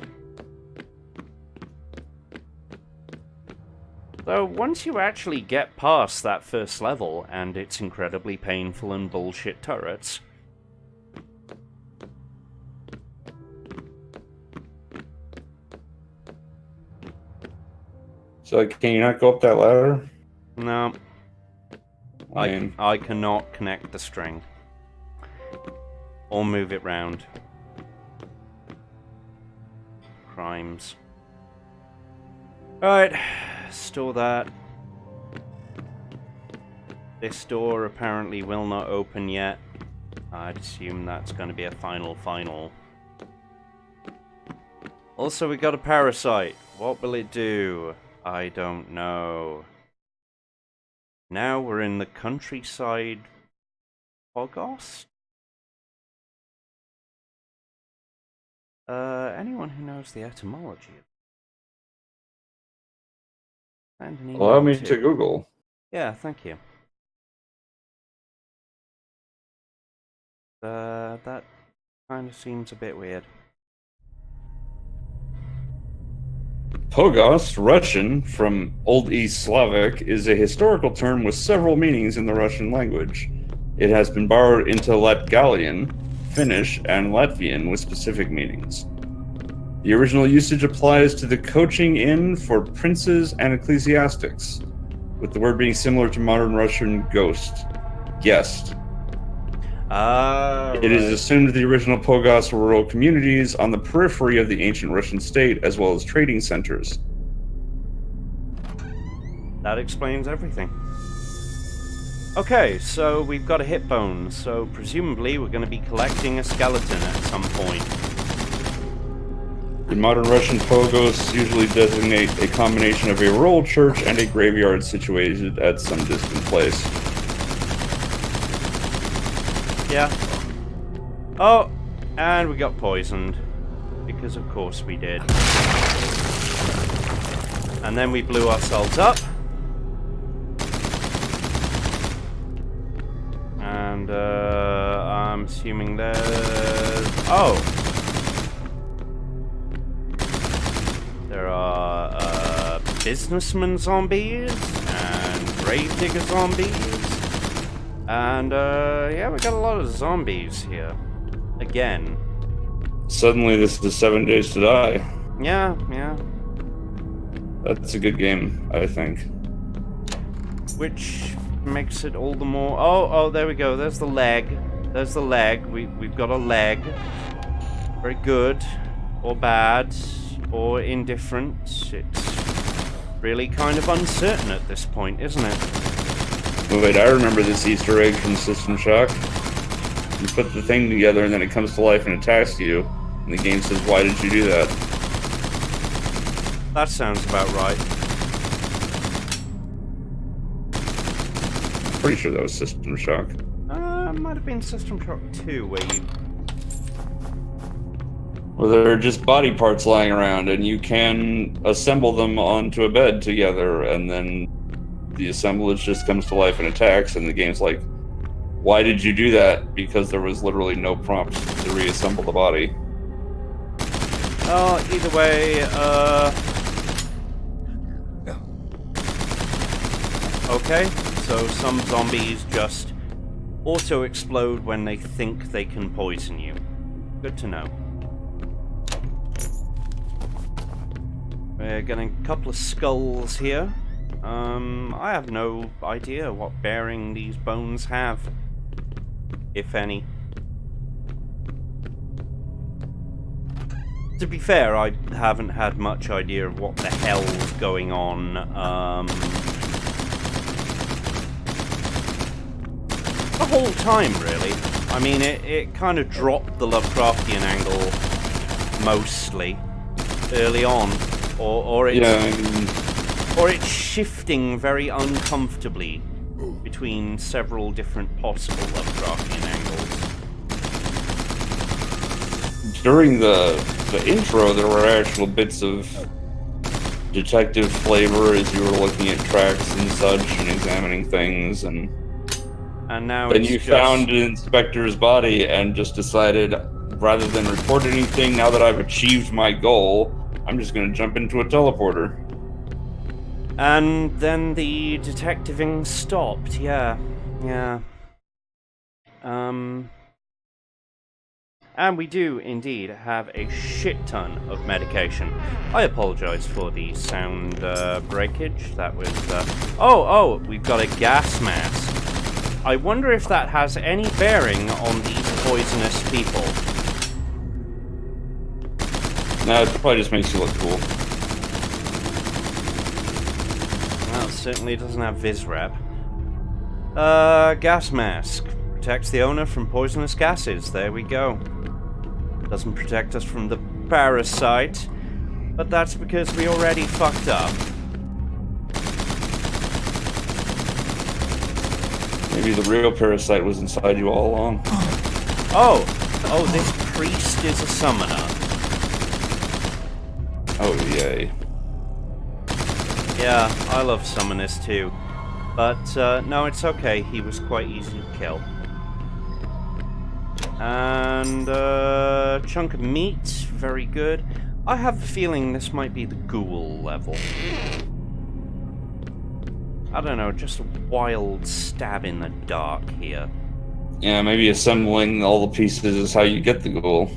S1: So, once you actually get past that first level, and its incredibly painful and bullshit turrets...
S2: So can you not go up that ladder?
S1: No. I cannot connect the string. Or move it round. Crimes. Alright, store that. This door apparently will not open yet. I'd assume that's going to be a final. Also, we got a parasite. What will it do? I don't know. Now we're in the countryside Pogos? Anyone who knows the etymology of it?
S2: Allow me to Google.
S1: Yeah, thank you. That kind of seems a bit weird.
S2: Pogos, Russian, from Old East Slavic, is a historical term with several meanings in the Russian language. It has been borrowed into Latgalian, Finnish, and Latvian with specific meanings. The original usage applies to the coaching in for princes and ecclesiastics, with the word being similar to modern Russian ghost, guest. It is assumed the original Pogos were rural communities on the periphery of the ancient Russian state, as well as trading centers.
S1: That explains everything. Okay, so we've got a hip bone, so presumably we're going to be collecting a skeleton at some point.
S2: In modern Russian, Pogos usually designate a combination of a rural church and a graveyard situated at some distant place.
S1: Yeah. Oh, and we got poisoned. Because of course we did. And then we blew ourselves up. And, I'm assuming there's... Oh! There are, businessman zombies, and gravedigger zombies. And, yeah, we got a lot of zombies here. Again.
S2: Suddenly this is 7 Days to Die.
S1: Yeah.
S2: That's a good game, I think.
S1: Which makes it all the more... Oh, there we go. There's the leg. There's the leg. We've got a leg. Very good. Or bad. Or indifferent. It's really kind of uncertain at this point, isn't it?
S2: Wait, I remember this Easter egg from System Shock. You put the thing together and then it comes to life and attacks you. And the game says, why did you do that?
S1: That sounds about right.
S2: Pretty sure that was System Shock.
S1: Might have been System Shock 2 where you...
S2: Well, there are just body parts lying around and you can assemble them onto a bed together and then the assemblage just comes to life and attacks and the game's like, why did you do that? Because there was literally no prompt to reassemble the body.
S1: Oh, either way, okay, so some zombies just auto-explode when they think they can poison you. Good to know. We're getting a couple of skulls here. I have no idea what bearing these bones have, if any. To be fair, I haven't had much idea of what the hell's going on, the whole time, really. I mean, it kind of dropped the Lovecraftian angle, mostly, early on. Or it's shifting very uncomfortably between several different possible Lovecraftian angles.
S2: During the intro, there were actual bits of detective flavor as you were looking at tracks and such and examining things, and
S1: now
S2: then
S1: it's
S2: you
S1: just...
S2: found an inspector's body and just decided, rather than report anything, now that I've achieved my goal, I'm just going to jump into a teleporter.
S1: And then the detectiving stopped, yeah. And we do indeed have a shit ton of medication. I apologize for the sound breakage. That was... Oh, we've got a gas mask. I wonder if that has any bearing on these poisonous people.
S2: No, it probably just makes you look cool.
S1: Well, it certainly doesn't have Visrep. Gas mask. Protects the owner from poisonous gases. There we go. Doesn't protect us from the parasite, but that's because we already fucked up.
S2: Maybe the real parasite was inside you all along.
S1: Oh, this priest is a summoner.
S2: Oh, yay.
S1: Yeah, I love summoners too. But, no, it's okay. He was quite easy to kill. And, chunk of meat. Very good. I have a feeling this might be the ghoul level. I don't know, just a wild stab in the dark here.
S2: Yeah, maybe assembling all the pieces is how you get the ghoul.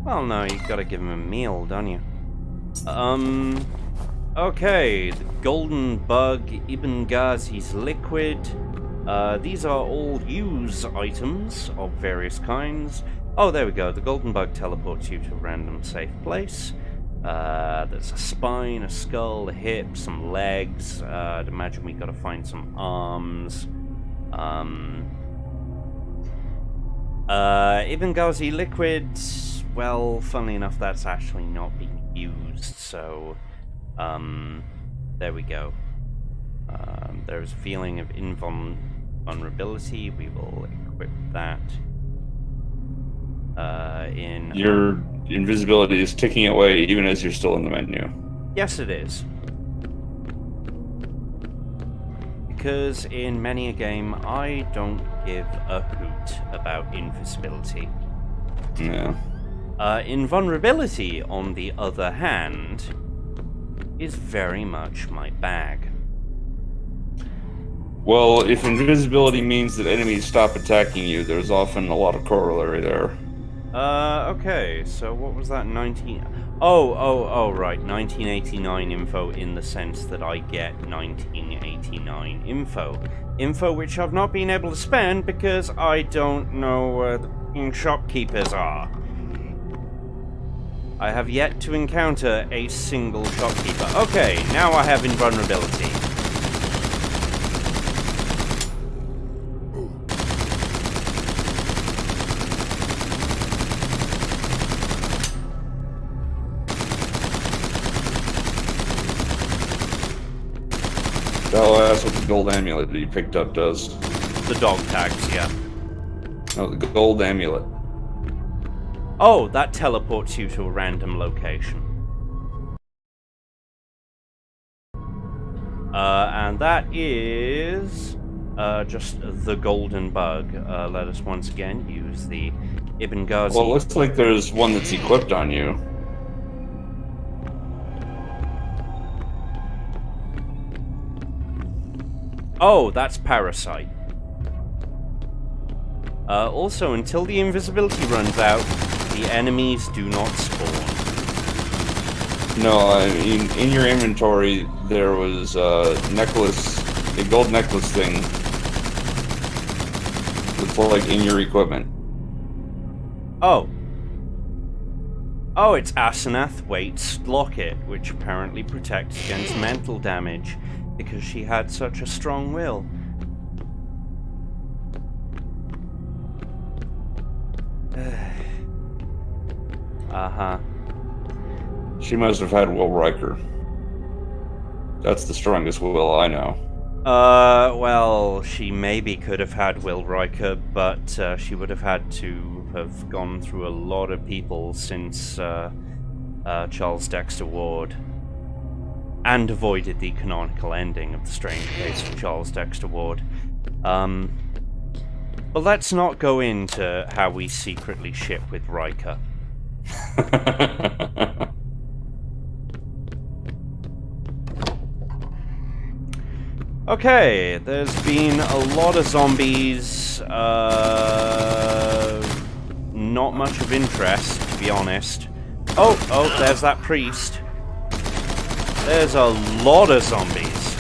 S1: Well, no, you gotta give him a meal, don't you? Okay, the golden bug, Ibn Ghazi's liquid. These are all use items of various kinds. Oh, there we go. The golden bug teleports you to a random safe place. There's a spine, a skull, a hip, some legs. I'd imagine we gotta find some arms. Ibn Ghazi liquid, well, funnily enough, that's actually not being used, so, there we go. There's a feeling of invulnerability. We will equip that.
S2: Your invisibility is ticking away even as you're still in the menu.
S1: Yes, it is. Because in many a game, I don't give a hoot about invisibility.
S2: Yeah.
S1: Invulnerability, on the other hand, is very much my bag.
S2: Well, if invisibility means that enemies stop attacking you, there's often a lot of corollary there.
S1: Okay, so what was that, 19... Oh, right, 1989 info in the sense that I get 1989 info. Info which I've not been able to spend because I don't know where the shopkeepers are. I have yet to encounter a single shopkeeper. Okay, now I have invulnerability.
S2: Oh, that's what the gold amulet that you picked up does.
S1: The dog tags, yeah.
S2: No, the gold amulet.
S1: Oh, that teleports you to a random location. And that is just the golden bug. Let us once again use the Ibn Ghazi.
S2: Well, it looks like there's one that's equipped on you.
S1: Oh, that's Parasite. Also, until the invisibility runs out, the enemies do not spawn.
S2: No, I mean, in your inventory, there was a necklace, a gold necklace thing. It's like in your equipment.
S1: Oh. Oh, it's Asenath Waite's locket, which apparently protects against mental damage because she had such a strong will. Uh-huh.
S2: She must have had Will Riker. That's the strongest will I know.
S1: Well, she maybe could have had Will Riker, but she would have had to have gone through a lot of people since Charles Dexter Ward, and avoided the canonical ending of The Strange Case of Charles Dexter Ward. But let's not go into how we secretly ship with Riker. Okay, there's been a lot of zombies, not much of interest, to be honest. Oh, there's that priest. There's a lot of zombies.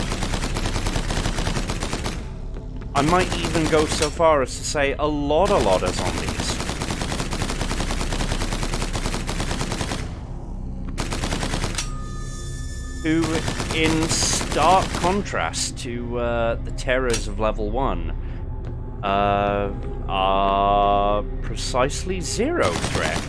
S1: I might even go so far as to say a lot of zombies. Who, in stark contrast to the terrors of level 1, are precisely zero threat.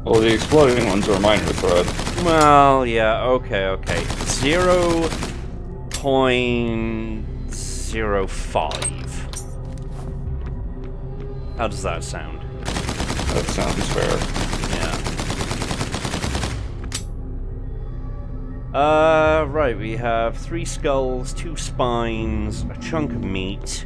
S2: Well, the exploding ones are minor threat.
S1: Well, yeah, okay. 0.05. How does that sound?
S2: That sounds fair.
S1: Yeah. Right, we have 3 skulls, 2 spines, a chunk of meat.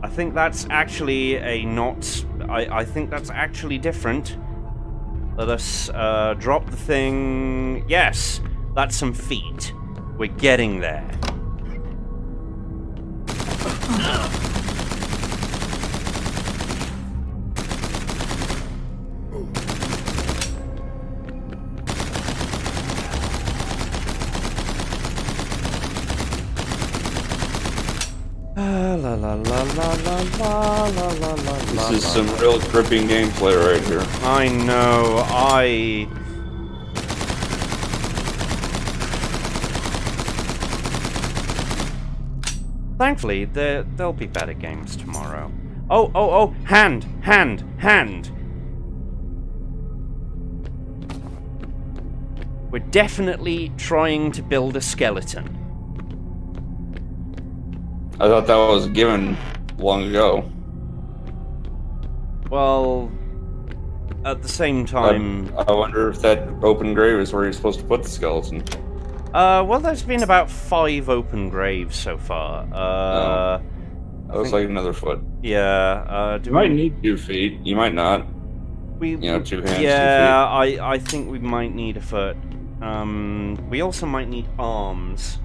S1: I think that's actually I think that's actually different. Let us drop the thing. Yes, that's some feet. We're getting there.
S2: This is some real gripping gameplay right here.
S1: I know, Thankfully, there'll be better games tomorrow. Oh, hand! We're definitely trying to build a skeleton.
S2: I thought that was given long ago.
S1: Well, at the same time...
S2: I wonder if that open grave is where you're supposed to put the skeleton.
S1: Well, there's been about 5 open graves so far.
S2: That looks like another foot.
S1: Yeah,
S2: you might need 2 feet. You might not. 2 hands, 2 feet.
S1: Yeah, I think we might need a foot. We also might need arms.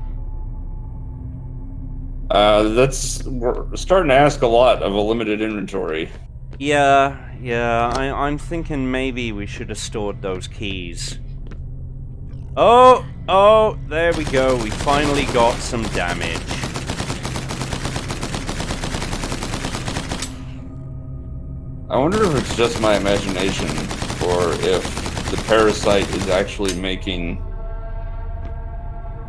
S2: We're starting to ask a lot of a limited inventory.
S1: Yeah, I'm thinking maybe we should have stored those keys. Oh, there we go. We finally got some damage.
S2: I wonder if it's just my imagination, or if the parasite is actually making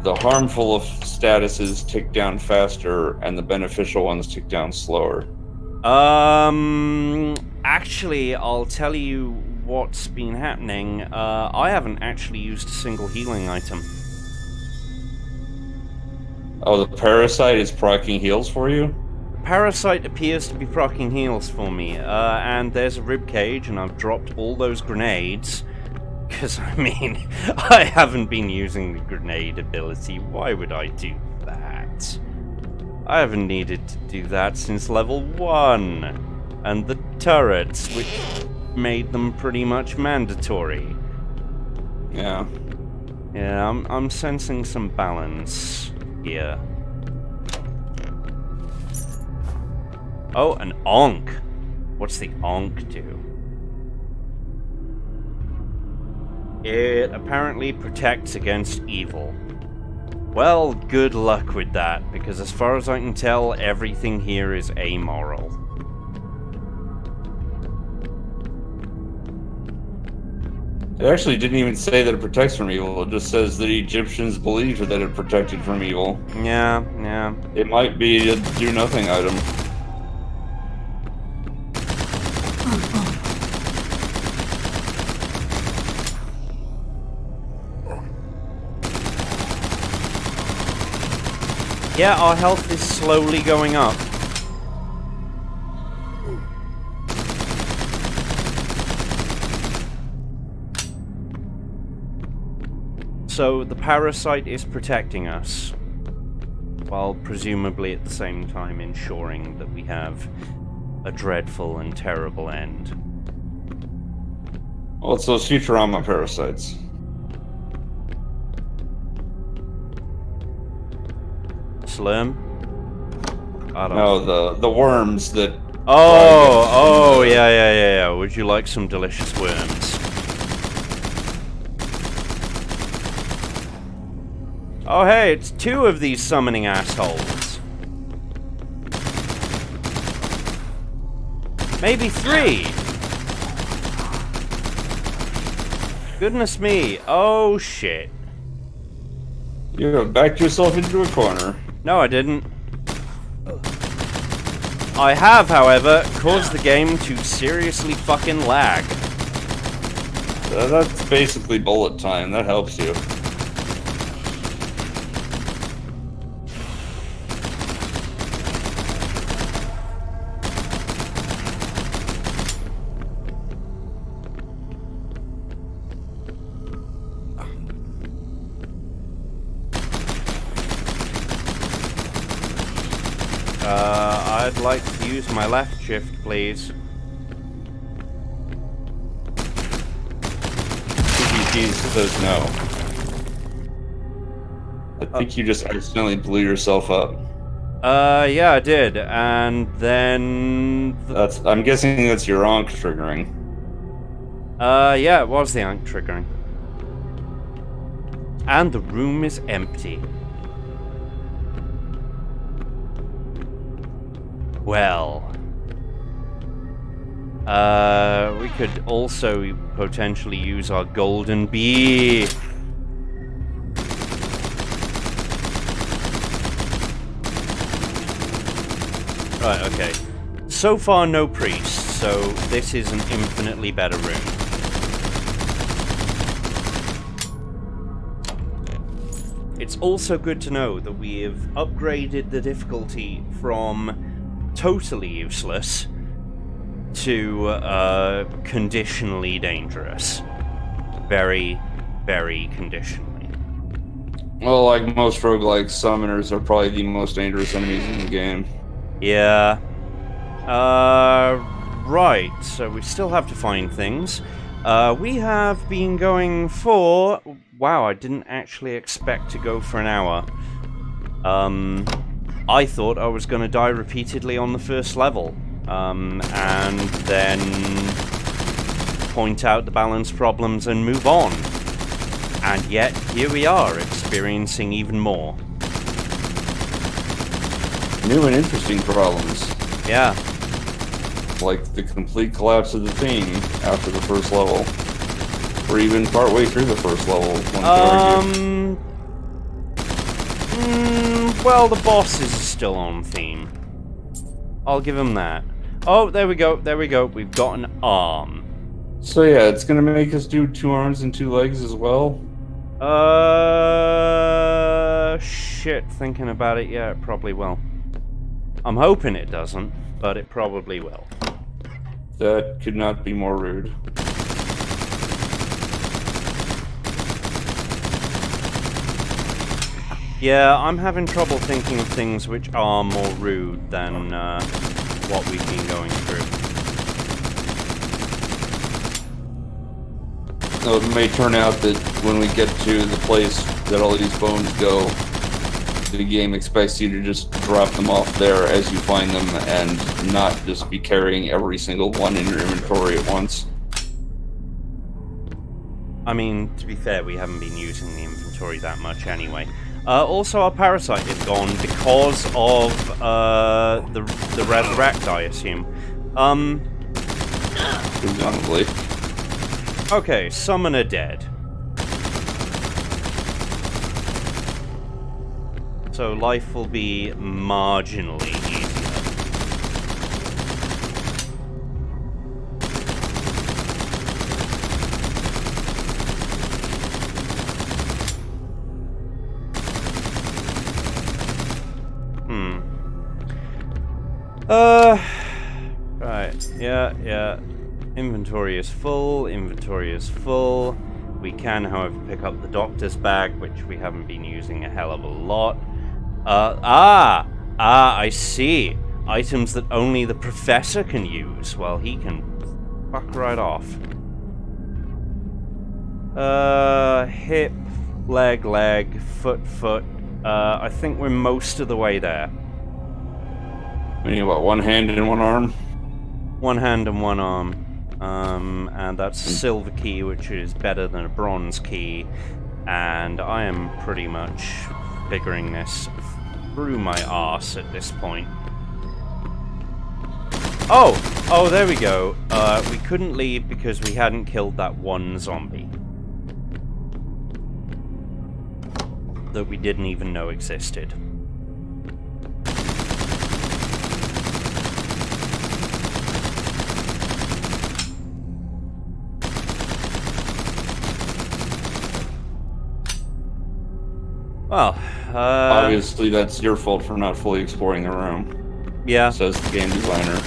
S2: the harmful statuses tick down faster and the beneficial ones tick down slower.
S1: Actually, I'll tell you what's been happening. I haven't actually used a single healing item.
S2: Oh, the parasite is proccing heals for you?
S1: The parasite appears to be proccing heals for me, and there's a ribcage, and I've dropped all those grenades. Because, I mean, I haven't been using the grenade ability. Why would I do that? I haven't needed to do that since level 1. And the turrets, which made them pretty much mandatory.
S2: Yeah.
S1: Yeah, I'm sensing some balance here. Oh, an Ankh. What's the Ankh do? It apparently protects against evil. Well, good luck with that, because as far as I can tell, everything here is amoral.
S2: It actually didn't even say that it protects from evil. It just says that Egyptians believed that it protected from evil.
S1: Yeah.
S2: It might be a do-nothing item.
S1: Yeah, our health is slowly going up. So the parasite is protecting us, while presumably at the same time ensuring that we have a dreadful and terrible end.
S2: Well, it's those Futurama parasites.
S1: Slurm? I don't
S2: No, the worms that...
S1: Oh, yeah. Would you like some delicious worms? Oh, hey, it's 2 of these summoning assholes. Maybe 3. Goodness me. Oh, shit.
S2: You have backed yourself into a corner.
S1: No, I didn't. I have, however, caused the game to seriously fucking lag.
S2: That's basically bullet time. That helps you.
S1: I'd like to use my left shift, please.
S2: PvP says no. I think you just accidentally blew yourself up.
S1: Yeah, I did, and then...
S2: I'm guessing that's your Ankh triggering.
S1: Yeah, it was the Ankh triggering. And the room is empty. Well... we could also potentially use our golden bee. Right, okay. So far, no priest, so this is an infinitely better room. It's also good to know that we have upgraded the difficulty from totally useless to conditionally dangerous. Very, very conditionally.
S2: Well, like most roguelike, summoners are probably the most dangerous enemies in the game.
S1: Yeah. Right, so we still have to find things. We have been going for... Wow, I didn't actually expect to go for an hour. I thought I was going to die repeatedly on the first level. And then point out the balance problems and move on. And yet, here we are, experiencing even more.
S2: New and interesting problems.
S1: Yeah.
S2: Like the complete collapse of the theme after the first level. Or even partway through the first level, one could argue.
S1: Well, the bosses are still on theme. I'll give him that. Oh, there we go, we've got an arm.
S2: So yeah, it's gonna make us do 2 arms and 2 legs as well?
S1: Shit, thinking about it, yeah, it probably will. I'm hoping it doesn't, but it probably will.
S2: That could not be more rude.
S1: Yeah, I'm having trouble thinking of things which are more rude than what we've been going through.
S2: So it may turn out that when we get to the place that all these bones go, the game expects you to just drop them off there as you find them and not just be carrying every single one in your inventory at once.
S1: I mean, to be fair, we haven't been using the inventory that much anyway. Also, our parasite is gone because of the resurrect, I assume.
S2: Presumably.
S1: Okay, summoner dead. So life will be marginally easier. Right, yeah. Inventory is full, We can, however, pick up the doctor's bag, which we haven't been using a hell of a lot. I see. Items that only the professor can use. Well, he can fuck right off. Hip, leg, foot. I think we're most of the way there.
S2: Meaning about one hand and one arm?
S1: One hand and one arm. And that's a silver key, which is better than a bronze key. And I am pretty much figuring this through my arse at this point. Oh, there we go. We couldn't leave because we hadn't killed that one zombie that we didn't even know existed. Well,
S2: obviously that's your fault for not fully exploring the room.
S1: Yeah.
S2: Says the game designer.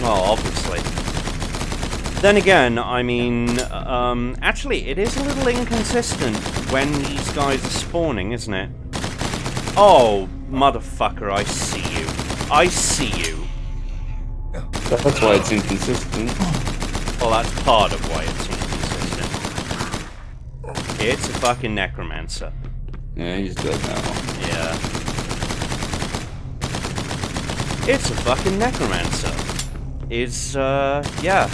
S1: Well, obviously. Then again, I mean, actually, it is a little inconsistent when these guys are spawning, isn't it? Oh, motherfucker, I see you. I see you.
S2: That's why it's inconsistent.
S1: Well, that's part of why it's inconsistent. It's a fucking necromancer.
S2: Yeah, he's dead now.
S1: Yeah. It's a fucking necromancer. Yeah.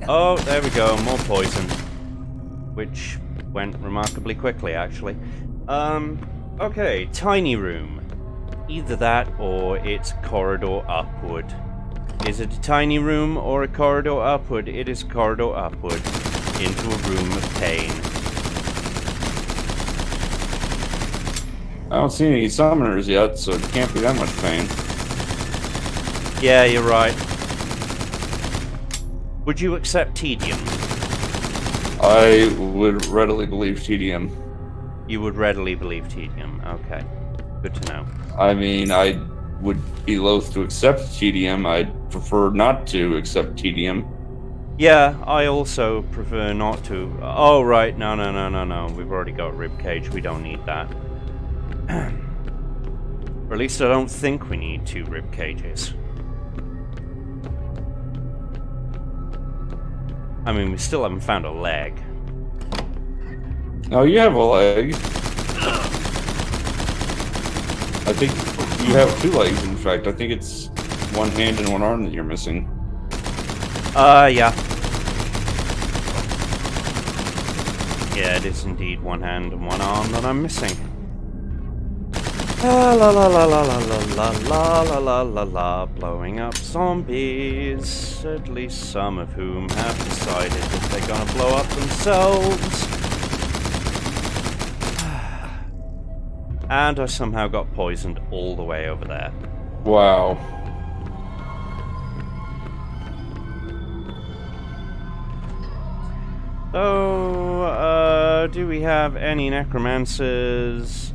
S1: Oh, there we go, more poison. Which went remarkably quickly, actually. Okay, tiny room. Either that or it's corridor upward. Is it a tiny room or a corridor upward? It is a corridor upward into a room of pain.
S2: I don't see any summoners yet, so it can't be that much pain.
S1: Yeah, you're right. Would you accept tedium?
S2: I would readily believe tedium.
S1: You would readily believe tedium. Okay. Good to know.
S2: I mean, I would be loath to accept tedium. I'd prefer not to accept tedium.
S1: Yeah, I also prefer not to. Oh, right. No. We've already got ribcage. We don't need that. Or at least I don't think we need 2 ribcages. I mean, we still haven't found a leg.
S2: Oh, you have a leg. I think you have 2 legs, in fact. I think it's one hand and one arm that you're missing.
S1: Yeah. Yeah, it is indeed one hand and one arm that I'm missing. La la la la la la la la la la la la, blowing up zombies, at least some of whom have decided that they're gonna blow up themselves. And I somehow got poisoned all the way over there.
S2: Wow.
S1: So, do we have any necromancers?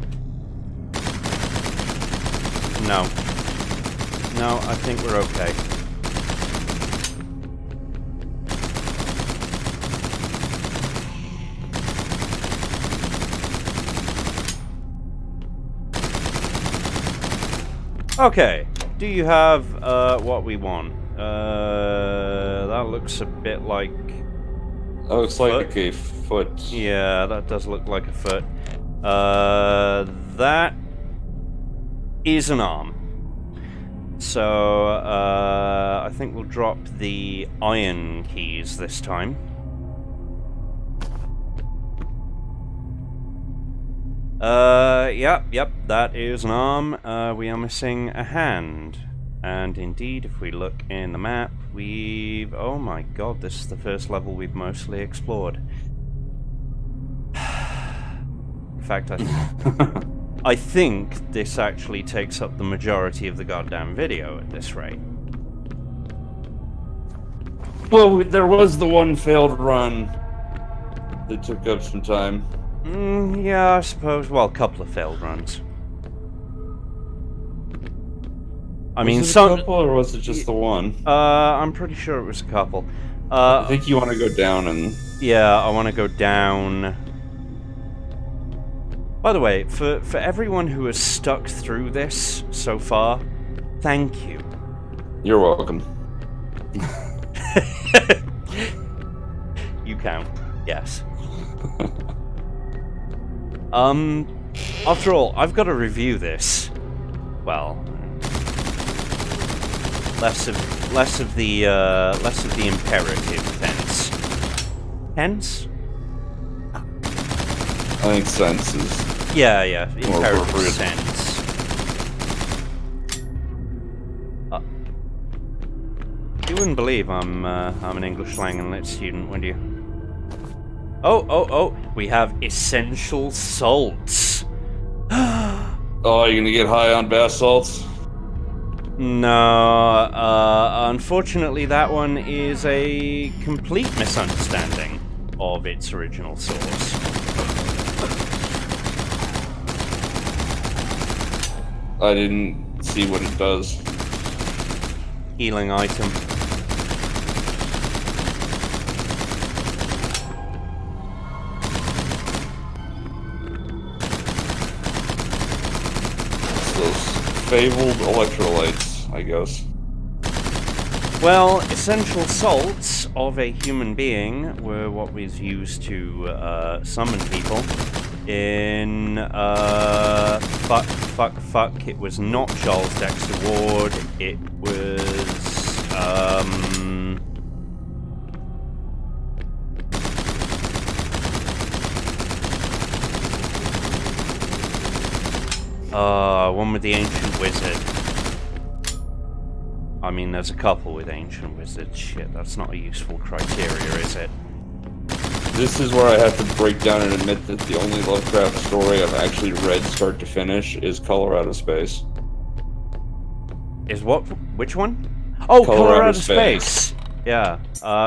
S1: No. No, I think we're okay. Okay, do you have what we want? That looks a bit like...
S2: That looks like a foot.
S1: Yeah, that does look like a foot. That is an arm. So, I think we'll drop the iron keys this time. Yep, that is an arm. We are missing a hand. And indeed, if we look in the map, we've... Oh my god, this is the first level we've mostly explored. In fact, I think this actually takes up the majority of the goddamn video at this rate.
S2: Well, there was the one failed run that took up some time.
S1: Yeah, I suppose. Well, a couple of failed runs. I mean,
S2: was it a couple, or was it just the one?
S1: I'm pretty sure it was a couple.
S2: I think you want to go down and...
S1: Yeah, I want to go down. By the way, for everyone who has stuck through this so far, thank you.
S2: You're welcome.
S1: You count, yes. After all, I've got to review this. Well, less of the imperative tense. Tense?
S2: I think sense is...
S1: Yeah,
S2: more
S1: imperative
S2: appropriate.
S1: sense. You wouldn't believe I'm an English language lit student, would you? Oh, we have essential salts.
S2: Oh, you're gonna get high on bath salts?
S1: No, unfortunately that one is a complete misunderstanding of its original source.
S2: I didn't see what it does.
S1: Healing item.
S2: It's those fabled electrolytes, I guess.
S1: Well, essential salts of a human being were what was used to summon people in fuck. It was not Charles Dexter Ward. It was one with the ancient wizard. I mean, there's a couple with ancient wizards. Shit, that's not a useful criteria, is it?
S2: This is where I have to break down and admit that the only Lovecraft story I've actually read start to finish is Colorado Space.
S1: Is what? Which one? Oh, Colorado
S2: Space.
S1: Space! Yeah,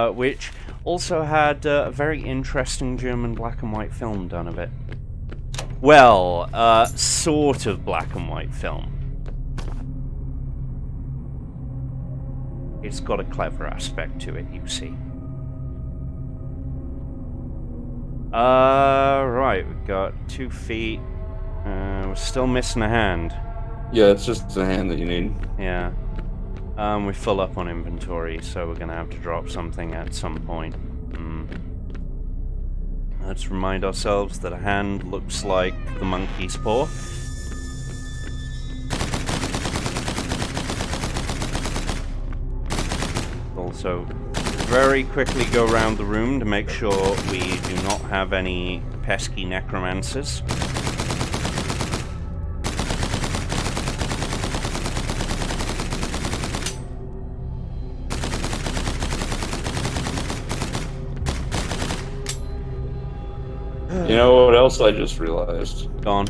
S1: which also had a very interesting German black and white film done of it. Well, sort of black and white film. It's got a clever aspect to it, you see. Right, we've got 2 feet. We're still missing a hand.
S2: Yeah, it's just the hand that you need.
S1: Yeah. We're full up on inventory, so we're gonna have to drop something at some point. Let's remind ourselves that a hand looks like the monkey's paw. Also, very quickly go around the room to make sure we do not have any pesky necromancers.
S2: You know what else I just realized?
S1: Gone.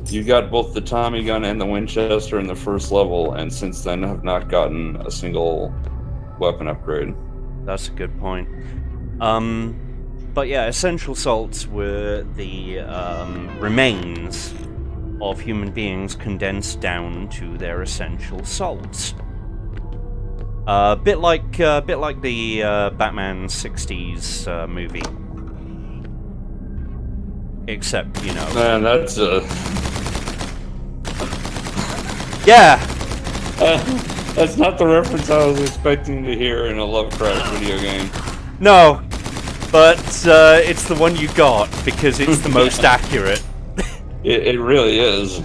S2: You got both the Tommy gun and the Winchester in the first level, and since then have not gotten a single weapon upgrade.
S1: That's a good point. But yeah, essential salts were the remains of human beings condensed down to their essential salts. Bit like the Batman '60s movie. Except, you know.
S2: Man, that's
S1: Yeah!
S2: that's not the reference I was expecting to hear in a Lovecraft video game.
S1: No, but it's the one you got because it's the most accurate.
S2: It really is.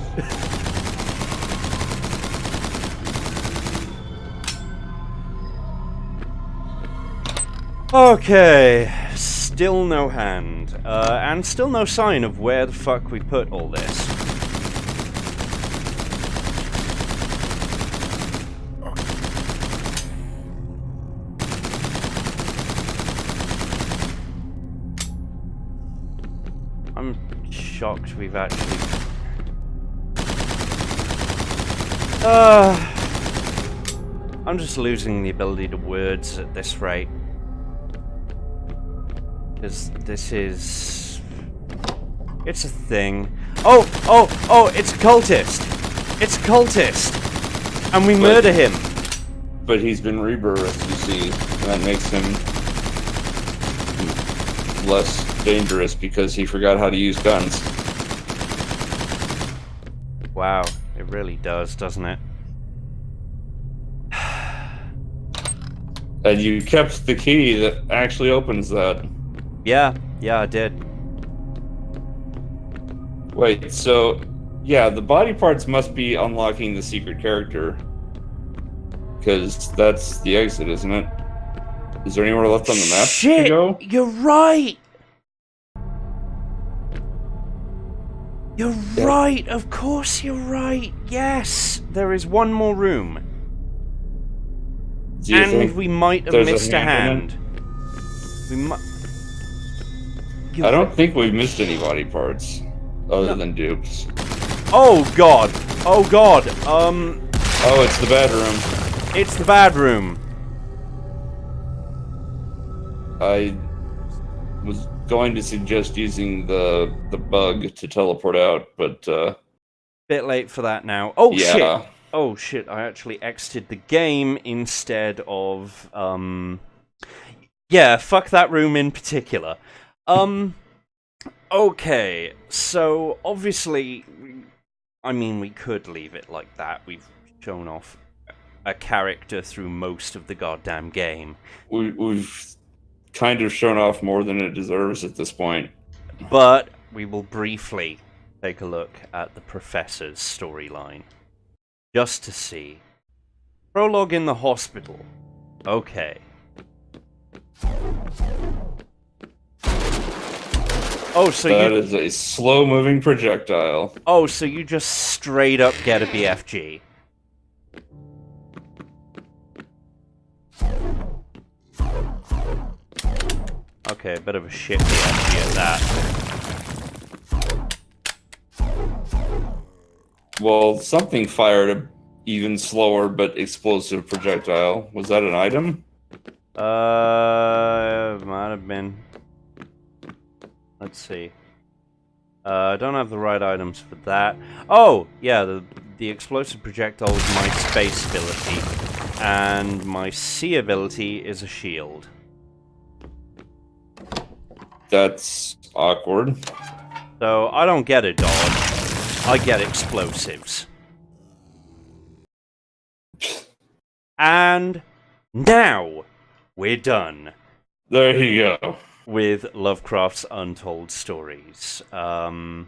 S1: Okay, still no hand. And still no sign of where the fuck we put all this. I'm shocked we've actually... I'm just losing the ability to words at this rate. Because this is... It's a thing. Oh, it's a cultist! It's a cultist! And we murder him!
S2: But he's been rebirthed, you see. And that makes him less dangerous because he forgot how to use guns.
S1: Wow, it really does, doesn't it?
S2: And you kept the key that actually opens that.
S1: Yeah, I did.
S2: Wait, so... Yeah, the body parts must be unlocking the secret character. Because that's the exit, isn't it? Is there anywhere left on the map
S1: Shit!
S2: to go?
S1: You're right! You're right! Of course you're right! Yes! There is one more room.
S2: Do you
S1: And
S2: think
S1: we might have
S2: there's
S1: missed a hand. We might...
S2: I don't think we've missed any body parts. Other than dupes.
S1: Oh god! Oh god!
S2: Oh, it's the bedroom.
S1: It's the bad room.
S2: I was going to suggest using the bug to teleport out, but
S1: Bit late for that now. Oh
S2: yeah.
S1: shit! Oh shit! I actually exited the game instead of Yeah, fuck that room in particular. Okay, so obviously, I mean, we could leave it like that. We've shown off a character through most of the goddamn game.
S2: We've kind of shown off more than it deserves at this point.
S1: But we will briefly take a look at the Professor's storyline. Just to see. Prologue in the hospital. Okay. Oh, so
S2: that is a slow-moving projectile.
S1: Oh, so you just straight up get a BFG. Okay, a bit of a shit BFG at that.
S2: Well, something fired a even slower but explosive projectile. Was that an item?
S1: Might have been. Let's see. I don't have the right items for that. Oh, yeah, the explosive projectile is my space ability, and my sea ability is a shield.
S2: That's awkward.
S1: So I don't get a dodge. I get explosives. And now we're done.
S2: There you go.
S1: With Lovecraft's Untold stories. Yeah,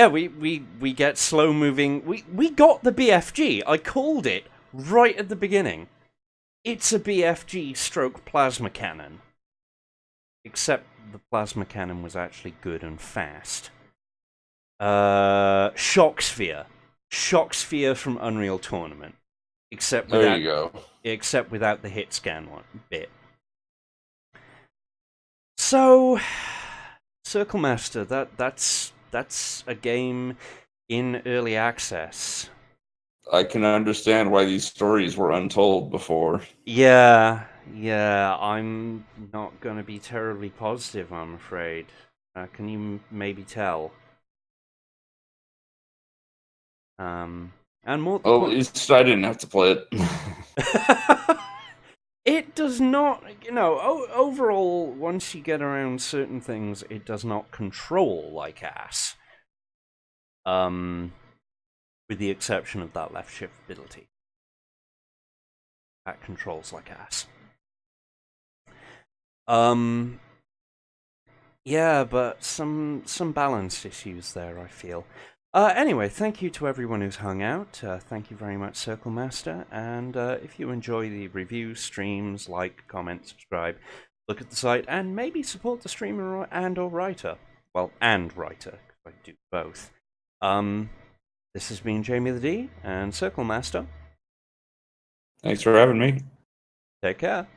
S1: we get slow moving. We got the BFG. I called it right at the beginning. It's a BFG stroke plasma cannon. Except the plasma cannon was actually good and fast. Shock Sphere. Shock Sphere from Unreal Tournament. Except without,
S2: there you go.
S1: Except without the hit scan one bit. So, Circle Master, that's a game in early access.
S2: I can understand why these stories were untold before.
S1: Yeah, I'm not gonna be terribly positive, I'm afraid. Can you maybe tell? And more.
S2: Well, at least I didn't have to play it.
S1: It does not, overall, once you get around certain things, it does not control like ass. With the exception of that left shift ability. That controls like ass. Yeah, but some balance issues there, I feel. Anyway, thank you to everyone who's hung out. Thank you very much, Circle Master. And if you enjoy the reviews, streams, like, comment, subscribe, look at the site, and maybe support the streamer and/or writer. Well, and writer, because I do both. This has been Jamie the D and Circle Master.
S2: Thanks for having me.
S1: Take care.